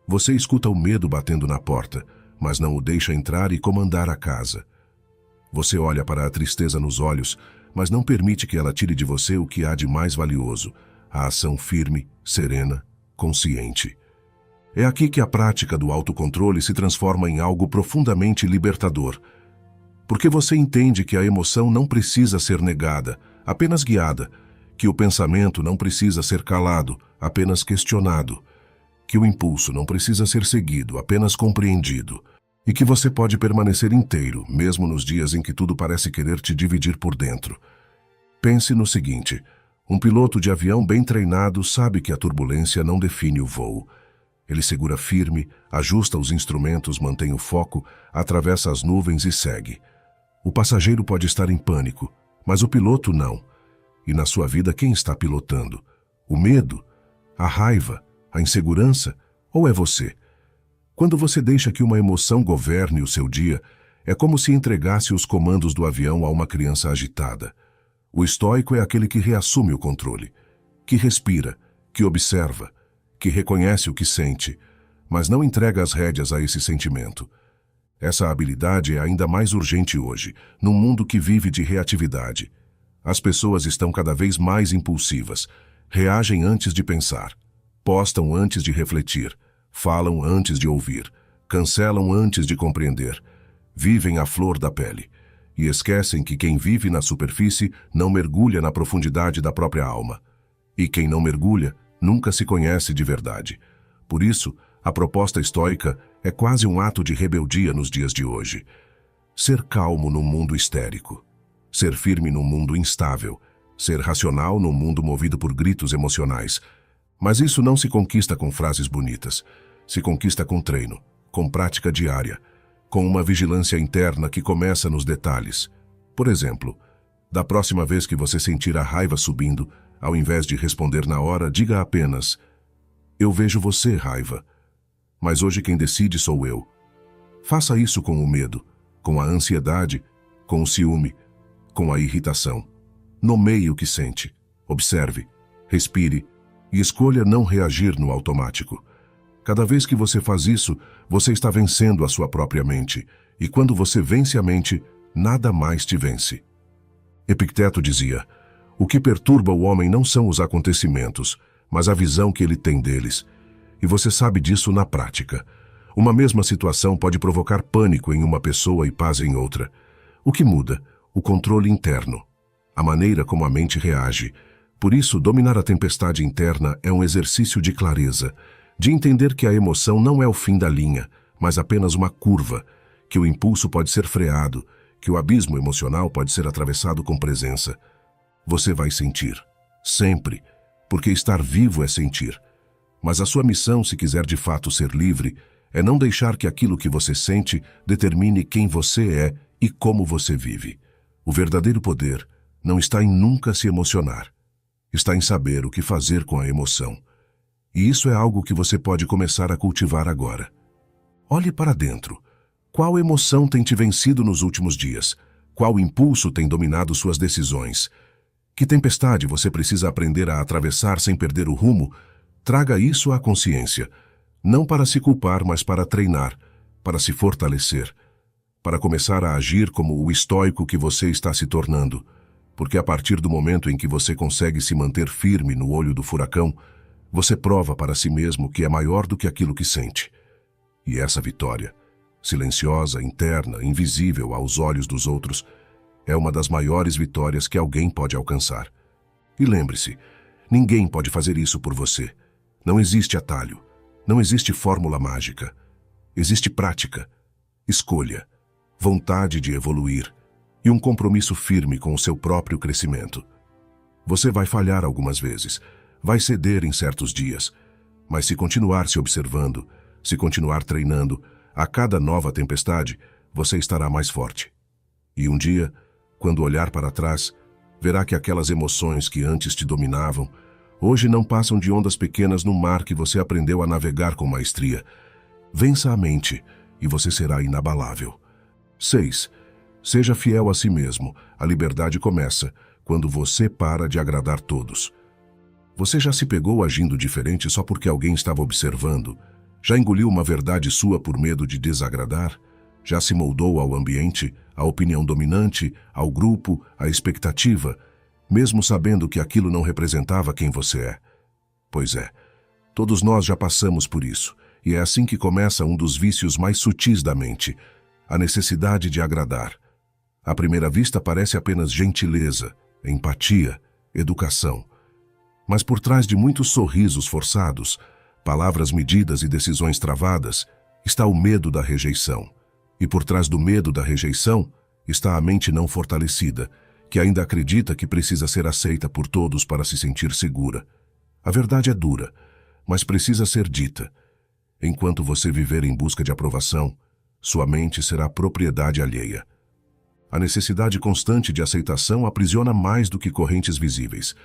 Você escuta o medo batendo na porta, mas não o deixa entrar e comandar a casa. Você olha para a tristeza nos olhos, mas não permite que ela tire de você o que há de mais valioso: a ação firme, serena, consciente. É aqui que a prática do autocontrole se transforma em algo profundamente libertador. Porque você entende que a emoção não precisa ser negada, apenas guiada, que o pensamento não precisa ser calado, apenas questionado, que o impulso não precisa ser seguido, apenas compreendido, e que você pode permanecer inteiro, mesmo nos dias em que tudo parece querer te dividir por dentro. Pense no seguinte: um piloto de avião bem treinado sabe que a turbulência não define o voo. Ele segura firme, ajusta os instrumentos, mantém o foco, atravessa as nuvens e segue. O passageiro pode estar em pânico, mas o piloto não. E na sua vida, quem está pilotando? O medo? A raiva? A insegurança? Ou é você? Quando você deixa que uma emoção governe o seu dia, é como se entregasse os comandos do avião a uma criança agitada. O estoico é aquele que reassume o controle, que respira, que observa, que reconhece o que sente, mas não entrega as rédeas a esse sentimento. Essa habilidade é ainda mais urgente hoje, num mundo que vive de reatividade. As pessoas estão cada vez mais impulsivas, reagem antes de pensar, postam antes de refletir, falam antes de ouvir, cancelam antes de compreender, vivem à flor da pele e esquecem que quem vive na superfície não mergulha na profundidade da própria alma. E quem não mergulha nunca se conhece de verdade. Por isso, a proposta estoica é quase um ato de rebeldia nos dias de hoje. Ser calmo num mundo histérico, ser firme num mundo instável, ser racional num mundo movido por gritos emocionais. Mas isso não se conquista com frases bonitas, se conquista com treino, com prática diária, com uma vigilância interna que começa nos detalhes. Por exemplo, da próxima vez que você sentir a raiva subindo, ao invés de responder na hora, diga apenas: "Eu vejo você, raiva, mas hoje quem decide sou eu." Faça isso com o medo, com a ansiedade, com o ciúme, com a irritação. Nomeie o que sente, observe, respire e escolha não reagir no automático. Cada vez que você faz isso, você está vencendo a sua própria mente, e quando você vence a mente, nada mais te vence. Epicteto dizia: "O que perturba o homem não são os acontecimentos, mas a visão que ele tem deles." E você sabe disso na prática. Uma mesma situação pode provocar pânico em uma pessoa e paz em outra. O que muda? O controle interno, a maneira como a mente reage. Por isso, dominar a tempestade interna é um exercício de clareza, de entender que a emoção não é o fim da linha, mas apenas uma curva, que o impulso pode ser freado, que o abismo emocional pode ser atravessado com presença. Você vai sentir, sempre, porque estar vivo é sentir. Mas a sua missão, se quiser de fato ser livre, é não deixar que aquilo que você sente determine quem você é e como você vive. O verdadeiro poder não está em nunca se emocionar, está em saber o que fazer com a emoção. E isso é algo que você pode começar a cultivar agora. Olhe para dentro. Qual emoção tem te vencido nos últimos dias? Qual impulso tem dominado suas decisões? Que tempestade você precisa aprender a atravessar sem perder o rumo? Traga isso à consciência, não para se culpar, mas para treinar, para se fortalecer, para começar a agir como o estoico que você está se tornando. Porque a partir do momento em que você consegue se manter firme no olho do furacão, você prova para si mesmo que é maior do que aquilo que sente. E essa vitória, silenciosa, interna, invisível aos olhos dos outros, é uma das maiores vitórias que alguém pode alcançar. E lembre-se, ninguém pode fazer isso por você. Não existe atalho, não existe fórmula mágica. Existe prática, escolha, vontade de evoluir e um compromisso firme com o seu próprio crescimento. Você vai falhar algumas vezes, vai ceder em certos dias, mas se continuar se observando, se continuar treinando, a cada nova tempestade, você estará mais forte. E um dia, quando olhar para trás, verá que aquelas emoções que antes te dominavam, hoje não passam de ondas pequenas no mar que você aprendeu a navegar com maestria. Vença a mente e você será inabalável. 6. Seja fiel a si mesmo. A liberdade começa quando você para de agradar todos. Você já se pegou agindo diferente só porque alguém estava observando? Já engoliu uma verdade sua por medo de desagradar? Já se moldou ao ambiente, à opinião dominante, ao grupo, à expectativa, mesmo sabendo que aquilo não representava quem você é? Pois é, todos nós já passamos por isso, e é assim que começa um dos vícios mais sutis da mente, a necessidade de agradar. À primeira vista parece apenas gentileza, empatia, educação. Mas por trás de muitos sorrisos forçados, palavras medidas e decisões travadas, está o medo da rejeição. E por trás do medo da rejeição está a mente não fortalecida, que ainda acredita que precisa ser aceita por todos para se sentir segura. A verdade é dura, mas precisa ser dita. Enquanto você viver em busca de aprovação, sua mente será propriedade alheia. A necessidade constante de aceitação aprisiona mais do que correntes visíveis,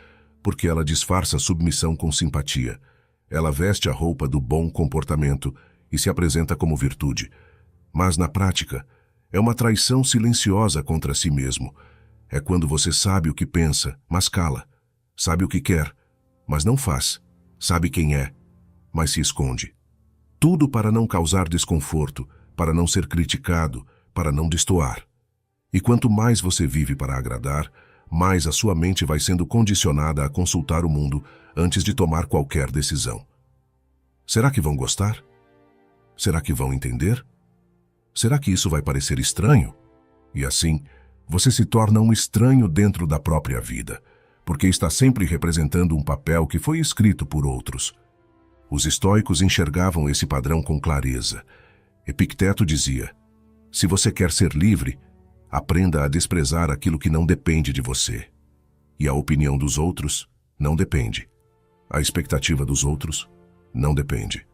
porque ela disfarça submissão com simpatia. Ela veste a roupa do bom comportamento e se apresenta como virtude. Mas, na prática, é uma traição silenciosa contra si mesmo. É quando você sabe o que pensa, mas cala. Sabe o que quer, mas não faz. Sabe quem é, mas se esconde. Tudo para não causar desconforto, para não ser criticado, para não destoar. E quanto mais você vive para agradar, mais a sua mente vai sendo condicionada a consultar o mundo antes de tomar qualquer decisão. Será que vão gostar? Será que vão entender? Será que isso vai parecer estranho? E assim, você se torna um estranho dentro da própria vida, porque está sempre representando um papel que foi escrito por outros. Os estoicos enxergavam esse padrão com clareza. Epicteto dizia: se você quer ser livre, aprenda a desprezar aquilo que não depende de você. E a opinião dos outros não depende. A expectativa dos outros não depende.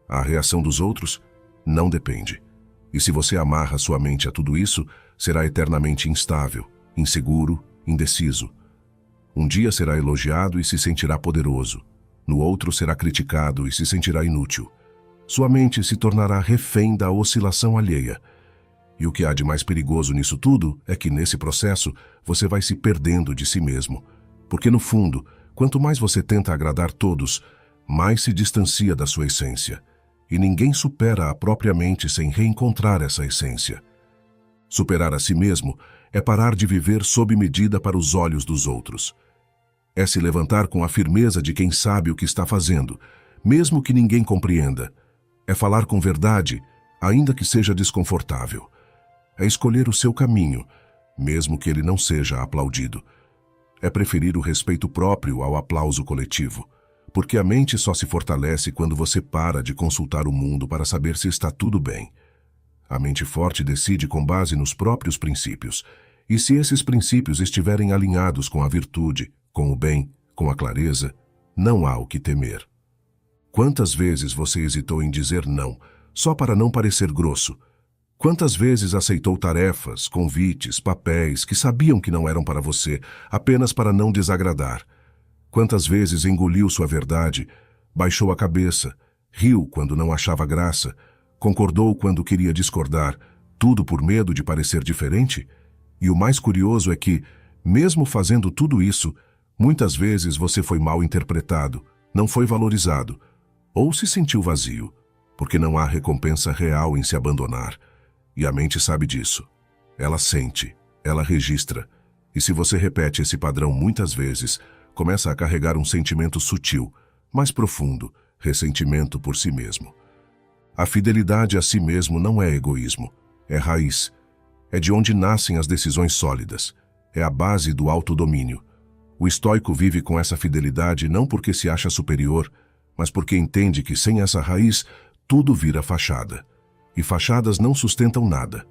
A reação dos outros não depende. E se você amarra sua mente a tudo isso, será eternamente instável, inseguro, indeciso. Um dia será elogiado e se sentirá poderoso. No outro será criticado e se sentirá inútil. Sua mente se tornará refém da oscilação alheia. E o que há de mais perigoso nisso tudo é que, nesse processo, você vai se perdendo de si mesmo. Porque, no fundo, quanto mais você tenta agradar todos, mais se distancia da sua essência. E ninguém supera a própria mente sem reencontrar essa essência. Superar a si mesmo é parar de viver sob medida para os olhos dos outros. É se levantar com a firmeza de quem sabe o que está fazendo, mesmo que ninguém compreenda. É falar com verdade, ainda que seja desconfortável. É escolher o seu caminho, mesmo que ele não seja aplaudido. É preferir o respeito próprio ao aplauso coletivo, porque a mente só se fortalece quando você para de consultar o mundo para saber se está tudo bem. A mente forte decide com base nos próprios princípios, e se esses princípios estiverem alinhados com a virtude, com o bem, com a clareza, não há o que temer. Quantas vezes você hesitou em dizer não, só para não parecer grosso? Quantas vezes aceitou tarefas, convites, papéis que sabiam que não eram para você, apenas para não desagradar? Quantas vezes engoliu sua verdade, baixou a cabeça, riu quando não achava graça, concordou quando queria discordar, tudo por medo de parecer diferente? E o mais curioso é que, mesmo fazendo tudo isso, muitas vezes você foi mal interpretado, não foi valorizado, ou se sentiu vazio, porque não há recompensa real em se abandonar. E a mente sabe disso. Ela sente, ela registra. E se você repete esse padrão muitas vezes, começa a carregar um sentimento sutil, mais profundo, ressentimento por si mesmo. A fidelidade a si mesmo não é egoísmo, é raiz. É de onde nascem as decisões sólidas. É a base do autodomínio. O estoico vive com essa fidelidade não porque se acha superior, mas porque entende que sem essa raiz, tudo vira fachada. E fachadas não sustentam nada.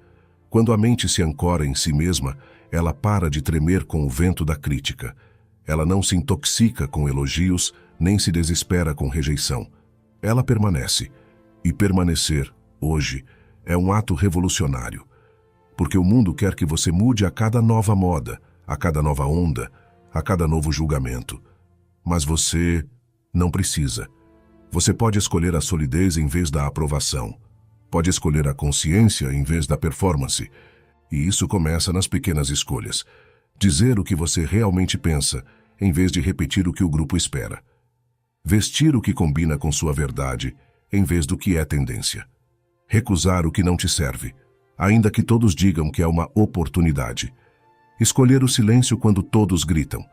Quando a mente se ancora em si mesma, ela para de tremer com o vento da crítica. Ela não se intoxica com elogios, nem se desespera com rejeição. Ela permanece. E permanecer, hoje, é um ato revolucionário. Porque o mundo quer que você mude a cada nova moda, a cada nova onda, a cada novo julgamento. Mas você não precisa. Você pode escolher a solidez em vez da aprovação. Pode escolher a consciência em vez da performance. E isso começa nas pequenas escolhas. Dizer o que você realmente pensa, em vez de repetir o que o grupo espera. Vestir o que combina com sua verdade, em vez do que é tendência. Recusar o que não te serve, ainda que todos digam que é uma oportunidade. Escolher o silêncio quando todos gritam.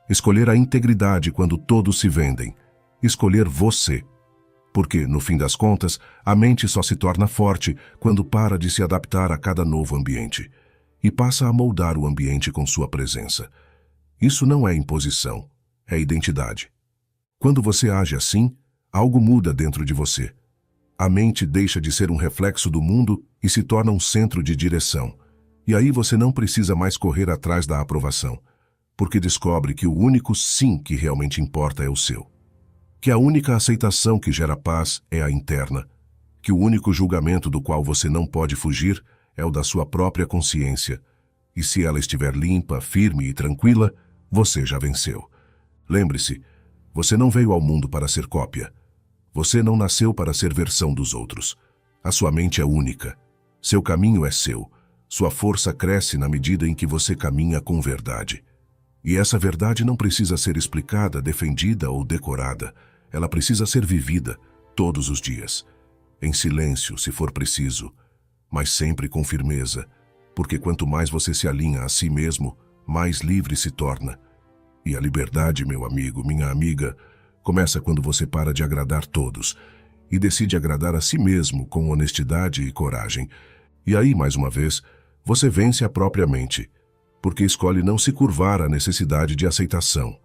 Escolher a integridade quando todos se vendem. Escolher você. Porque, no fim das contas, a mente só se torna forte quando para de se adaptar a cada novo ambiente e passa a moldar o ambiente com sua presença. Isso não é imposição, é identidade. Quando você age assim, algo muda dentro de você. A mente deixa de ser um reflexo do mundo e se torna um centro de direção. E aí você não precisa mais correr atrás da aprovação, porque descobre que o único sim que realmente importa é o seu. Que a única aceitação que gera paz é a interna, que o único julgamento do qual você não pode fugir é o da sua própria consciência, e se ela estiver limpa, firme e tranquila, você já venceu. Lembre-se, você não veio ao mundo para ser cópia. Você não nasceu para ser versão dos outros. A sua mente é única. Seu caminho é seu. Sua força cresce na medida em que você caminha com verdade. E essa verdade não precisa ser explicada, defendida ou decorada. Ela precisa ser vivida todos os dias. Em silêncio, se for preciso. mas sempre com firmeza, porque quanto mais você se alinha a si mesmo, mais livre se torna. E a liberdade, meu amigo, minha amiga, começa quando você para de agradar todos e decide agradar a si mesmo com honestidade e coragem. E aí, mais uma vez, você vence a própria mente, porque escolhe não se curvar à necessidade de aceitação.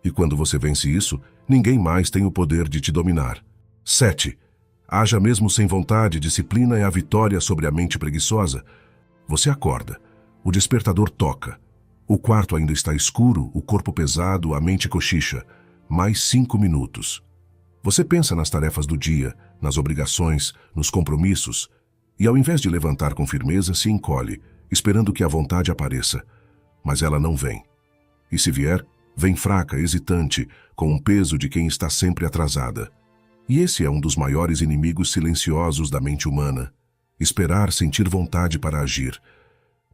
E quando você vence isso, ninguém mais tem o poder de te dominar. 7. Haja mesmo sem vontade, disciplina é a vitória sobre a mente preguiçosa. Você acorda, o despertador toca. O quarto ainda está escuro, o corpo pesado, a mente cochicha. Mais 5 minutos. Você pensa nas tarefas do dia, nas obrigações, nos compromissos, e ao invés de levantar com firmeza, se encolhe, esperando que a vontade apareça. Mas ela não vem. E se vier, vem fraca, hesitante, com um peso de quem está sempre atrasada. E esse é um dos maiores inimigos silenciosos da mente humana. Esperar sentir vontade para agir.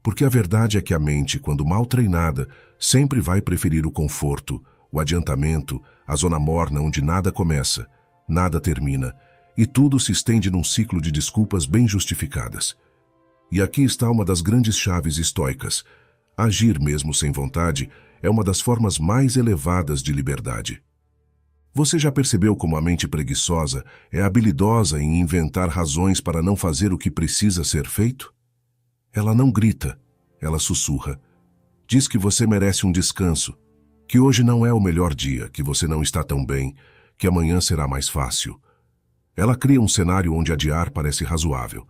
Porque a verdade é que a mente, quando mal treinada, sempre vai preferir o conforto, o adiantamento, a zona morna onde nada começa, nada termina, e tudo se estende num ciclo de desculpas bem justificadas. E aqui está uma das grandes chaves estoicas. Agir mesmo sem vontade é uma das formas mais elevadas de liberdade. Você já percebeu como a mente preguiçosa é habilidosa em inventar razões para não fazer o que precisa ser feito? Ela não grita, ela sussurra. Diz que você merece um descanso, que hoje não é o melhor dia, que você não está tão bem, que amanhã será mais fácil. Ela cria um cenário onde adiar parece razoável.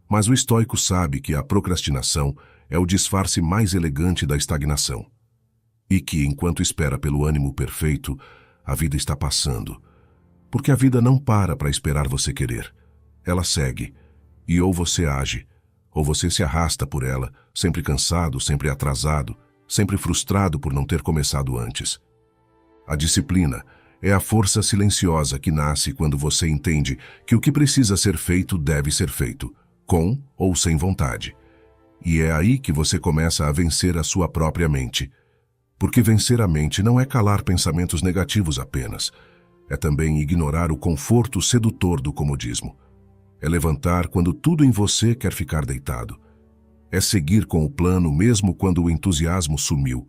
Mas o estoico sabe que a procrastinação é o disfarce mais elegante da estagnação. E que, enquanto espera pelo ânimo perfeito, a vida está passando. Porque a vida não para esperar você querer. Ela segue. E ou você age, ou você se arrasta por ela, sempre cansado, sempre atrasado, sempre frustrado por não ter começado antes. A disciplina é a força silenciosa que nasce quando você entende que o que precisa ser feito deve ser feito, com ou sem vontade. E é aí que você começa a vencer a sua própria mente. Porque vencer a mente não é calar pensamentos negativos apenas. É também ignorar o conforto sedutor do comodismo. É levantar quando tudo em você quer ficar deitado. É seguir com o plano mesmo quando o entusiasmo sumiu.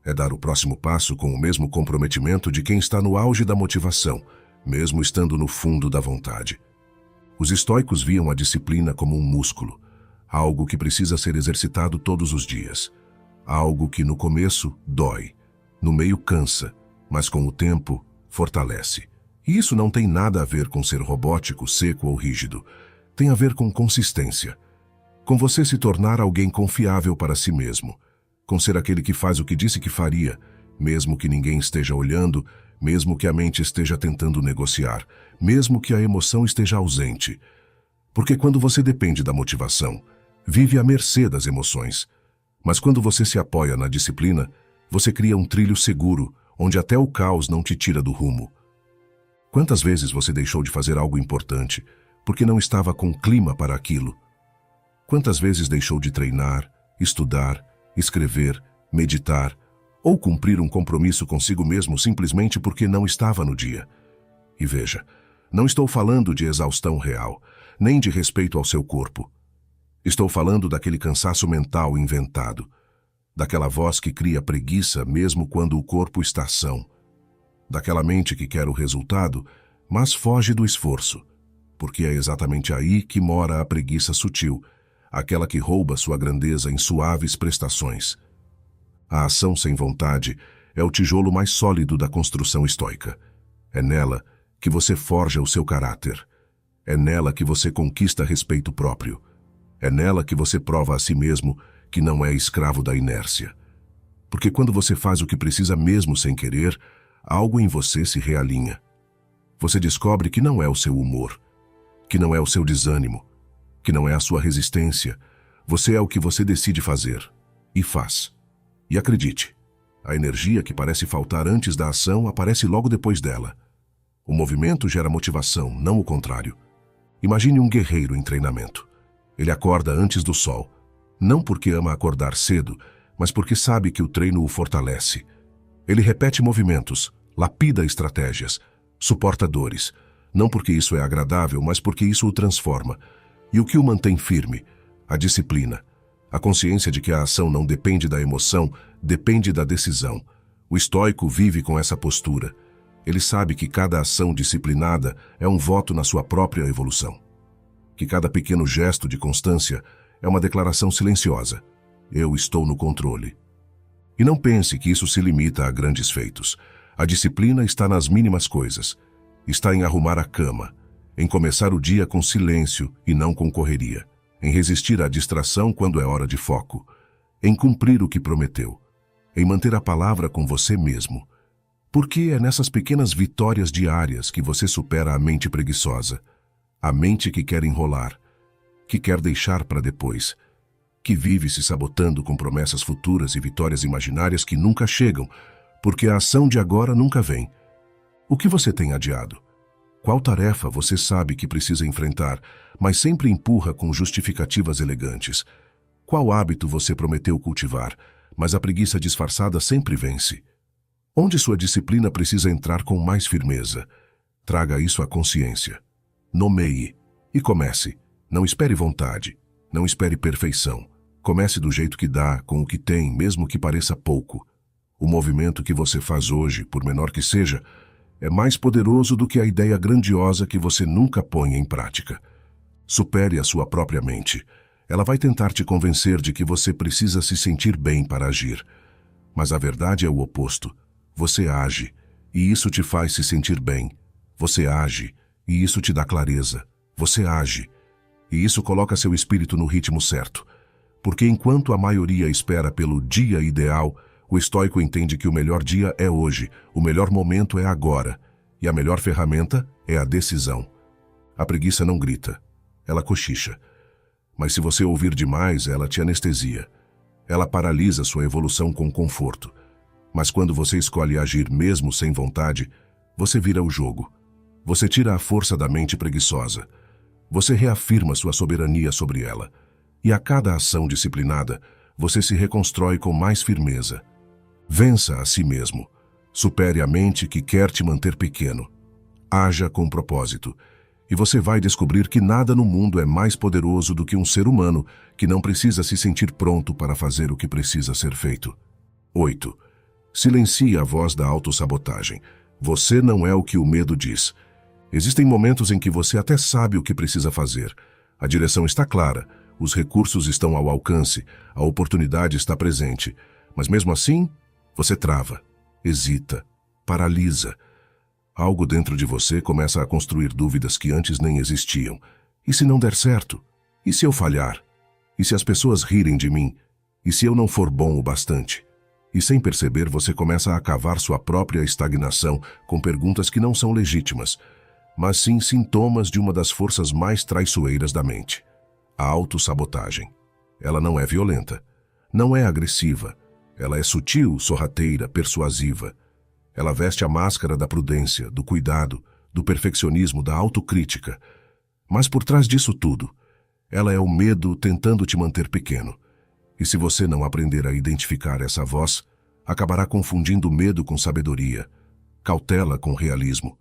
É dar o próximo passo com o mesmo comprometimento de quem está no auge da motivação, mesmo estando no fundo da vontade. Os estoicos viam a disciplina como um músculo, algo que precisa ser exercitado todos os dias. Algo que no começo dói, no meio cansa, mas com o tempo fortalece. E isso não tem nada a ver com ser robótico, seco ou rígido. Tem a ver com consistência. Com você se tornar alguém confiável para si mesmo. Com ser aquele que faz o que disse que faria, mesmo que ninguém esteja olhando, mesmo que a mente esteja tentando negociar, mesmo que a emoção esteja ausente. Porque quando você depende da motivação, vive à mercê das emoções. Mas quando você se apoia na disciplina, você cria um trilho seguro, onde até o caos não te tira do rumo. Quantas vezes você deixou de fazer algo importante, porque não estava com clima para aquilo? Quantas vezes deixou de treinar, estudar, escrever, meditar, ou cumprir um compromisso consigo mesmo simplesmente porque não estava no dia? E veja, não estou falando de exaustão real, nem de respeito ao seu corpo. Estou falando daquele cansaço mental inventado, daquela voz que cria preguiça mesmo quando o corpo está são, daquela mente que quer o resultado, mas foge do esforço, porque é exatamente aí que mora a preguiça sutil, aquela que rouba sua grandeza em suaves prestações. A ação sem vontade é o tijolo mais sólido da construção estoica. É nela que você forja o seu caráter. É nela que você conquista respeito próprio. É nela que você prova a si mesmo que não é escravo da inércia. Porque quando você faz o que precisa mesmo sem querer, algo em você se realinha. Você descobre que não é o seu humor, que não é o seu desânimo, que não é a sua resistência. Você é o que você decide fazer, e faz. E acredite, a energia que parece faltar antes da ação aparece logo depois dela. O movimento gera motivação, não o contrário. Imagine um guerreiro em treinamento. Ele acorda antes do sol, não porque ama acordar cedo, mas porque sabe que o treino o fortalece. Ele repete movimentos, lapida estratégias, suporta dores, não porque isso é agradável, mas porque isso o transforma. E o que o mantém firme? A disciplina. A consciência de que a ação não depende da emoção, depende da decisão. O estoico vive com essa postura. Ele sabe que cada ação disciplinada é um voto na sua própria evolução. Que cada pequeno gesto de constância é uma declaração silenciosa. Eu estou no controle. E não pense que isso se limita a grandes feitos. A disciplina está nas mínimas coisas. Está em arrumar a cama, em começar o dia com silêncio e não com correria, em resistir à distração quando é hora de foco, em cumprir o que prometeu, em manter a palavra com você mesmo. Porque é nessas pequenas vitórias diárias que você supera a mente preguiçosa, a mente que quer enrolar, que quer deixar para depois, que vive se sabotando com promessas futuras e vitórias imaginárias que nunca chegam, porque a ação de agora nunca vem. O que você tem adiado? Qual tarefa você sabe que precisa enfrentar, mas sempre empurra com justificativas elegantes? Qual hábito você prometeu cultivar, mas a preguiça disfarçada sempre vence? Onde sua disciplina precisa entrar com mais firmeza? Traga isso à consciência. Nomeie e comece. Não espere vontade, não espere perfeição. Comece do jeito que dá, com o que tem, mesmo que pareça pouco. O movimento que você faz hoje, por menor que seja, é mais poderoso do que a ideia grandiosa que você nunca põe em prática. Supere a sua própria mente. Ela vai tentar te convencer de que você precisa se sentir bem para agir. Mas a verdade é o oposto. Você age, e isso te faz se sentir bem. Você age, e isso te dá clareza. Você age, e isso coloca seu espírito no ritmo certo. Porque enquanto a maioria espera pelo dia ideal, o estoico entende que o melhor dia é hoje, o melhor momento é agora, e a melhor ferramenta é a decisão. A preguiça não grita, ela cochicha. Mas se você ouvir demais, ela te anestesia. Ela paralisa sua evolução com conforto. Mas quando você escolhe agir mesmo sem vontade, você vira o jogo. Você tira a força da mente preguiçosa. Você reafirma sua soberania sobre ela. E a cada ação disciplinada, você se reconstrói com mais firmeza. Vença a si mesmo. Supere a mente que quer te manter pequeno. Haja com propósito. E você vai descobrir que nada no mundo é mais poderoso do que um ser humano que não precisa se sentir pronto para fazer o que precisa ser feito. 8. Silencie a voz da autossabotagem. Você não é o que o medo diz. Existem momentos em que você até sabe o que precisa fazer. A direção está clara, os recursos estão ao alcance, a oportunidade está presente. Mas mesmo assim, você trava, hesita, paralisa. Algo dentro de você começa a construir dúvidas que antes nem existiam. E se não der certo? E se eu falhar? E se as pessoas rirem de mim? E se eu não for bom o bastante? E sem perceber, você começa a cavar sua própria estagnação com perguntas que não são legítimas, mas sim sintomas de uma das forças mais traiçoeiras da mente. A autossabotagem. Ela não é violenta, não é agressiva. Ela é sutil, sorrateira, persuasiva. Ela veste a máscara da prudência, do cuidado, do perfeccionismo, da autocrítica. Mas por trás disso tudo, ela é o medo tentando te manter pequeno. E se você não aprender a identificar essa voz, acabará confundindo medo com sabedoria, cautela com realismo,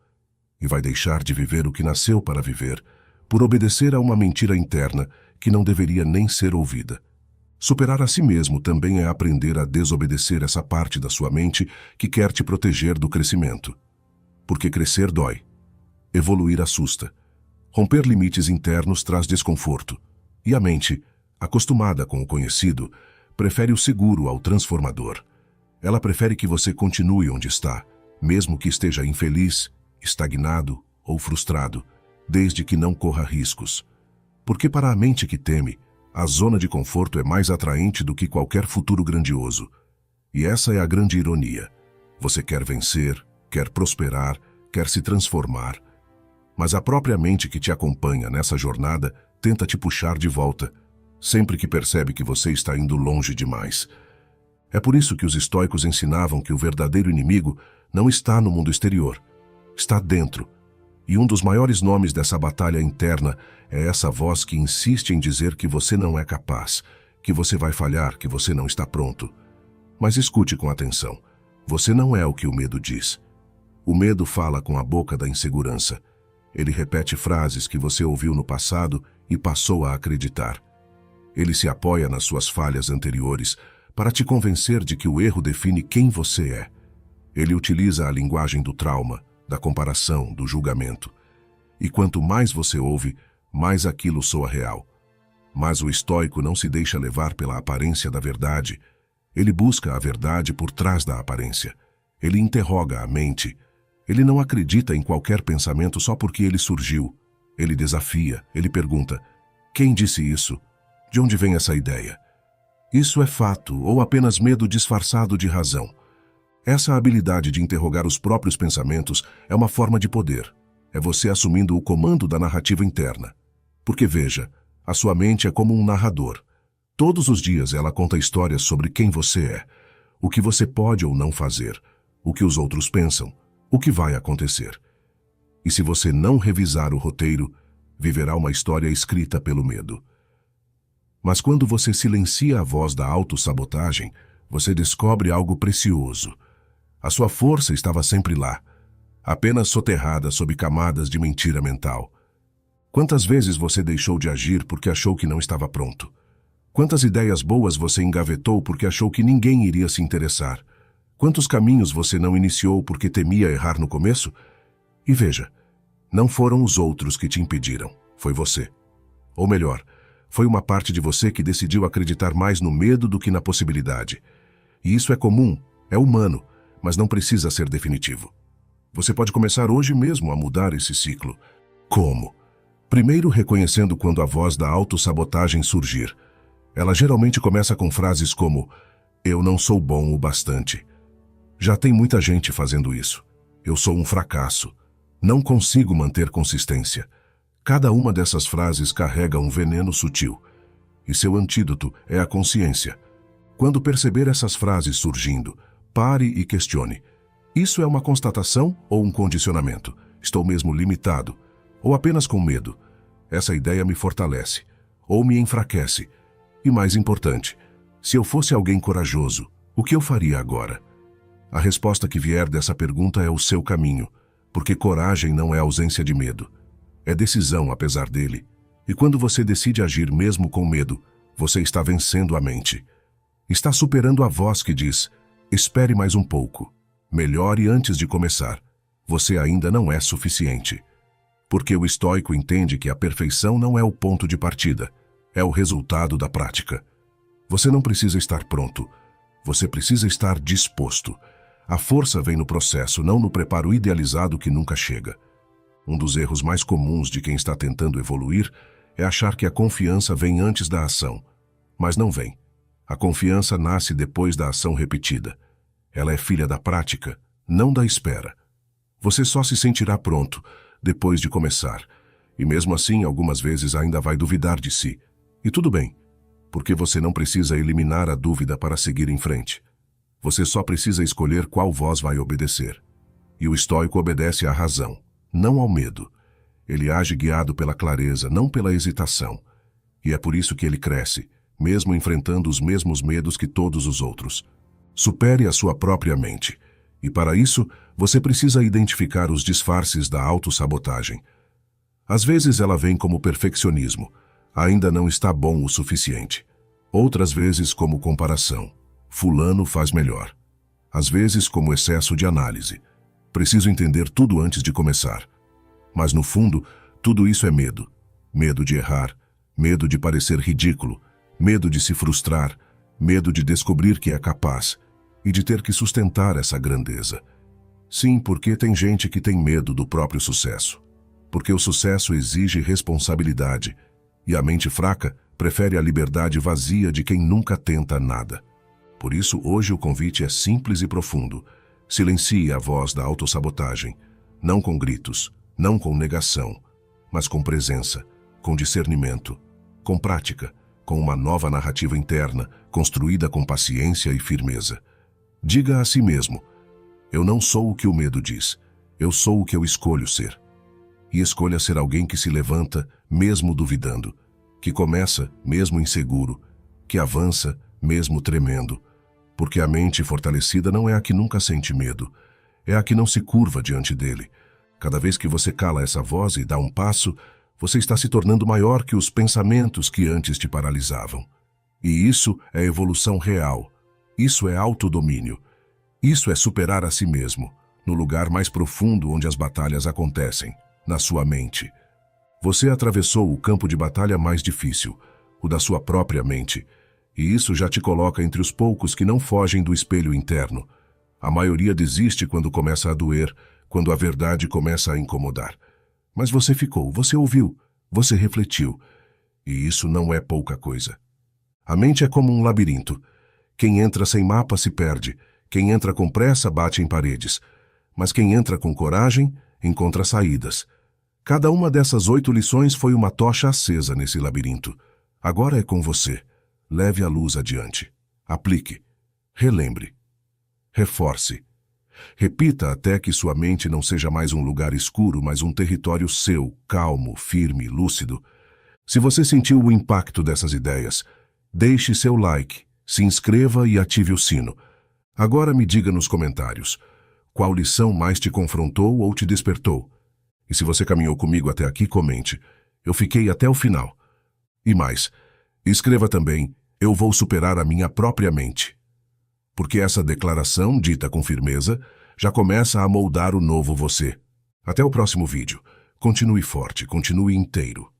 e vai deixar de viver o que nasceu para viver, por obedecer a uma mentira interna que não deveria nem ser ouvida. Superar a si mesmo também é aprender a desobedecer essa parte da sua mente que quer te proteger do crescimento. Porque crescer dói. Evoluir assusta. Romper limites internos traz desconforto. E a mente, acostumada com o conhecido, prefere o seguro ao transformador. Ela prefere que você continue onde está, mesmo que esteja infeliz, estagnado ou frustrado, desde que não corra riscos. Porque para a mente que teme, a zona de conforto é mais atraente do que qualquer futuro grandioso. E essa é a grande ironia. Você quer vencer, quer prosperar, quer se transformar. Mas a própria mente que te acompanha nessa jornada tenta te puxar de volta, sempre que percebe que você está indo longe demais. É por isso que os estoicos ensinavam que o verdadeiro inimigo não está no mundo exterior, está dentro. E um dos maiores nomes dessa batalha interna é essa voz que insiste em dizer que você não é capaz, que você vai falhar, que você não está pronto. Mas escute com atenção. Você não é o que o medo diz. O medo fala com a boca da insegurança. Ele repete frases que você ouviu no passado e passou a acreditar. Ele se apoia nas suas falhas anteriores para te convencer de que o erro define quem você é. Ele utiliza a linguagem do trauma, da comparação, do julgamento. E quanto mais você ouve, mais aquilo soa real. Mas o estoico não se deixa levar pela aparência da verdade. Ele busca a verdade por trás da aparência. Ele interroga a mente. Ele não acredita em qualquer pensamento só porque ele surgiu. Ele desafia, ele pergunta: quem disse isso? De onde vem essa ideia? Isso é fato ou apenas medo disfarçado de razão? Essa habilidade de interrogar os próprios pensamentos é uma forma de poder. É você assumindo o comando da narrativa interna. Porque veja, a sua mente é como um narrador. Todos os dias ela conta histórias sobre quem você é, o que você pode ou não fazer, o que os outros pensam, o que vai acontecer. E se você não revisar o roteiro, viverá uma história escrita pelo medo. Mas quando você silencia a voz da autossabotagem, você descobre algo precioso. A sua força estava sempre lá, apenas soterrada sob camadas de mentira mental. Quantas vezes você deixou de agir porque achou que não estava pronto? Quantas ideias boas você engavetou porque achou que ninguém iria se interessar? Quantos caminhos você não iniciou porque temia errar no começo? E veja, não foram os outros que te impediram, foi você. Ou melhor, foi uma parte de você que decidiu acreditar mais no medo do que na possibilidade. E isso é comum, é humano, mas não precisa ser definitivo. Você pode começar hoje mesmo a mudar esse ciclo. Como? Primeiro, reconhecendo quando a voz da autossabotagem surgir. Ela geralmente começa com frases como: eu não sou bom o bastante. Já tem muita gente fazendo isso. Eu sou um fracasso. Não consigo manter consistência. Cada uma dessas frases carrega um veneno sutil. E seu antídoto é a consciência. Quando perceber essas frases surgindo, pare e questione. Isso é uma constatação ou um condicionamento? Estou mesmo limitado? Ou apenas com medo? Essa ideia me fortalece ou me enfraquece? E mais importante, se eu fosse alguém corajoso, o que eu faria agora? A resposta que vier dessa pergunta é o seu caminho, porque coragem não é ausência de medo. É decisão apesar dele. E quando você decide agir mesmo com medo, você está vencendo a mente. Está superando a voz que diz: espere mais um pouco. Melhore antes de começar. Você ainda não é suficiente. Porque o estoico entende que a perfeição não é o ponto de partida, é o resultado da prática. Você não precisa estar pronto. Você precisa estar disposto. A força vem no processo, não no preparo idealizado que nunca chega. Um dos erros mais comuns de quem está tentando evoluir é achar que a confiança vem antes da ação. Mas não vem. A confiança nasce depois da ação repetida. Ela é filha da prática, não da espera. Você só se sentirá pronto depois de começar. E mesmo assim, algumas vezes ainda vai duvidar de si. E tudo bem, porque você não precisa eliminar a dúvida para seguir em frente. Você só precisa escolher qual voz vai obedecer. E o estoico obedece à razão, não ao medo. Ele age guiado pela clareza, não pela hesitação. E é por isso que ele cresce, mesmo enfrentando os mesmos medos que todos os outros. Supere a sua própria mente. E para isso, você precisa identificar os disfarces da autossabotagem. Às vezes ela vem como perfeccionismo. Ainda não está bom o suficiente. Outras vezes como comparação. Fulano faz melhor. Às vezes como excesso de análise. Preciso entender tudo antes de começar. Mas no fundo, tudo isso é medo. Medo de errar, medo de parecer ridículo, medo de se frustrar, medo de descobrir que é capaz e de ter que sustentar essa grandeza. Sim, porque tem gente que tem medo do próprio sucesso. Porque o sucesso exige responsabilidade e a mente fraca prefere a liberdade vazia de quem nunca tenta nada. Por isso, hoje o convite é simples e profundo. Silencie a voz da autossabotagem, não com gritos, não com negação, mas com presença, com discernimento, com prática, com uma nova narrativa interna, construída com paciência e firmeza. Diga a si mesmo: eu não sou o que o medo diz, eu sou o que eu escolho ser. E escolha ser alguém que se levanta, mesmo duvidando, que começa, mesmo inseguro, que avança, mesmo tremendo. Porque a mente fortalecida não é a que nunca sente medo, é a que não se curva diante dele. Cada vez que você cala essa voz e dá um passo, Você está se tornando maior que os pensamentos que antes te paralisavam. E isso é evolução real. Isso é autodomínio. Isso é superar a si mesmo, no lugar mais profundo onde as batalhas acontecem, na sua mente. Você atravessou o campo de batalha mais difícil, o da sua própria mente, e isso já te coloca entre os poucos que não fogem do espelho interno. A maioria desiste quando começa a doer, quando a verdade começa a incomodar. Mas você ficou, você ouviu, você refletiu, e isso não é pouca coisa. A mente é como um labirinto. Quem entra sem mapa se perde, quem entra com pressa bate em paredes, mas quem entra com coragem encontra saídas. Cada uma dessas 8 lições foi uma tocha acesa nesse labirinto. Agora é com você. Leve a luz adiante. Aplique. Relembre. Reforce. Repita até que sua mente não seja mais um lugar escuro, mas um território seu, calmo, firme, lúcido. Se você sentiu o impacto dessas ideias, deixe seu like, se inscreva e ative o sino. Agora me diga nos comentários, qual lição mais te confrontou ou te despertou? E se você caminhou comigo até aqui, comente. Eu fiquei até o final. E mais, escreva também, eu vou superar a minha própria mente. Porque essa declaração, dita com firmeza, já começa a moldar o novo você. Até o próximo vídeo. Continue forte, continue inteiro.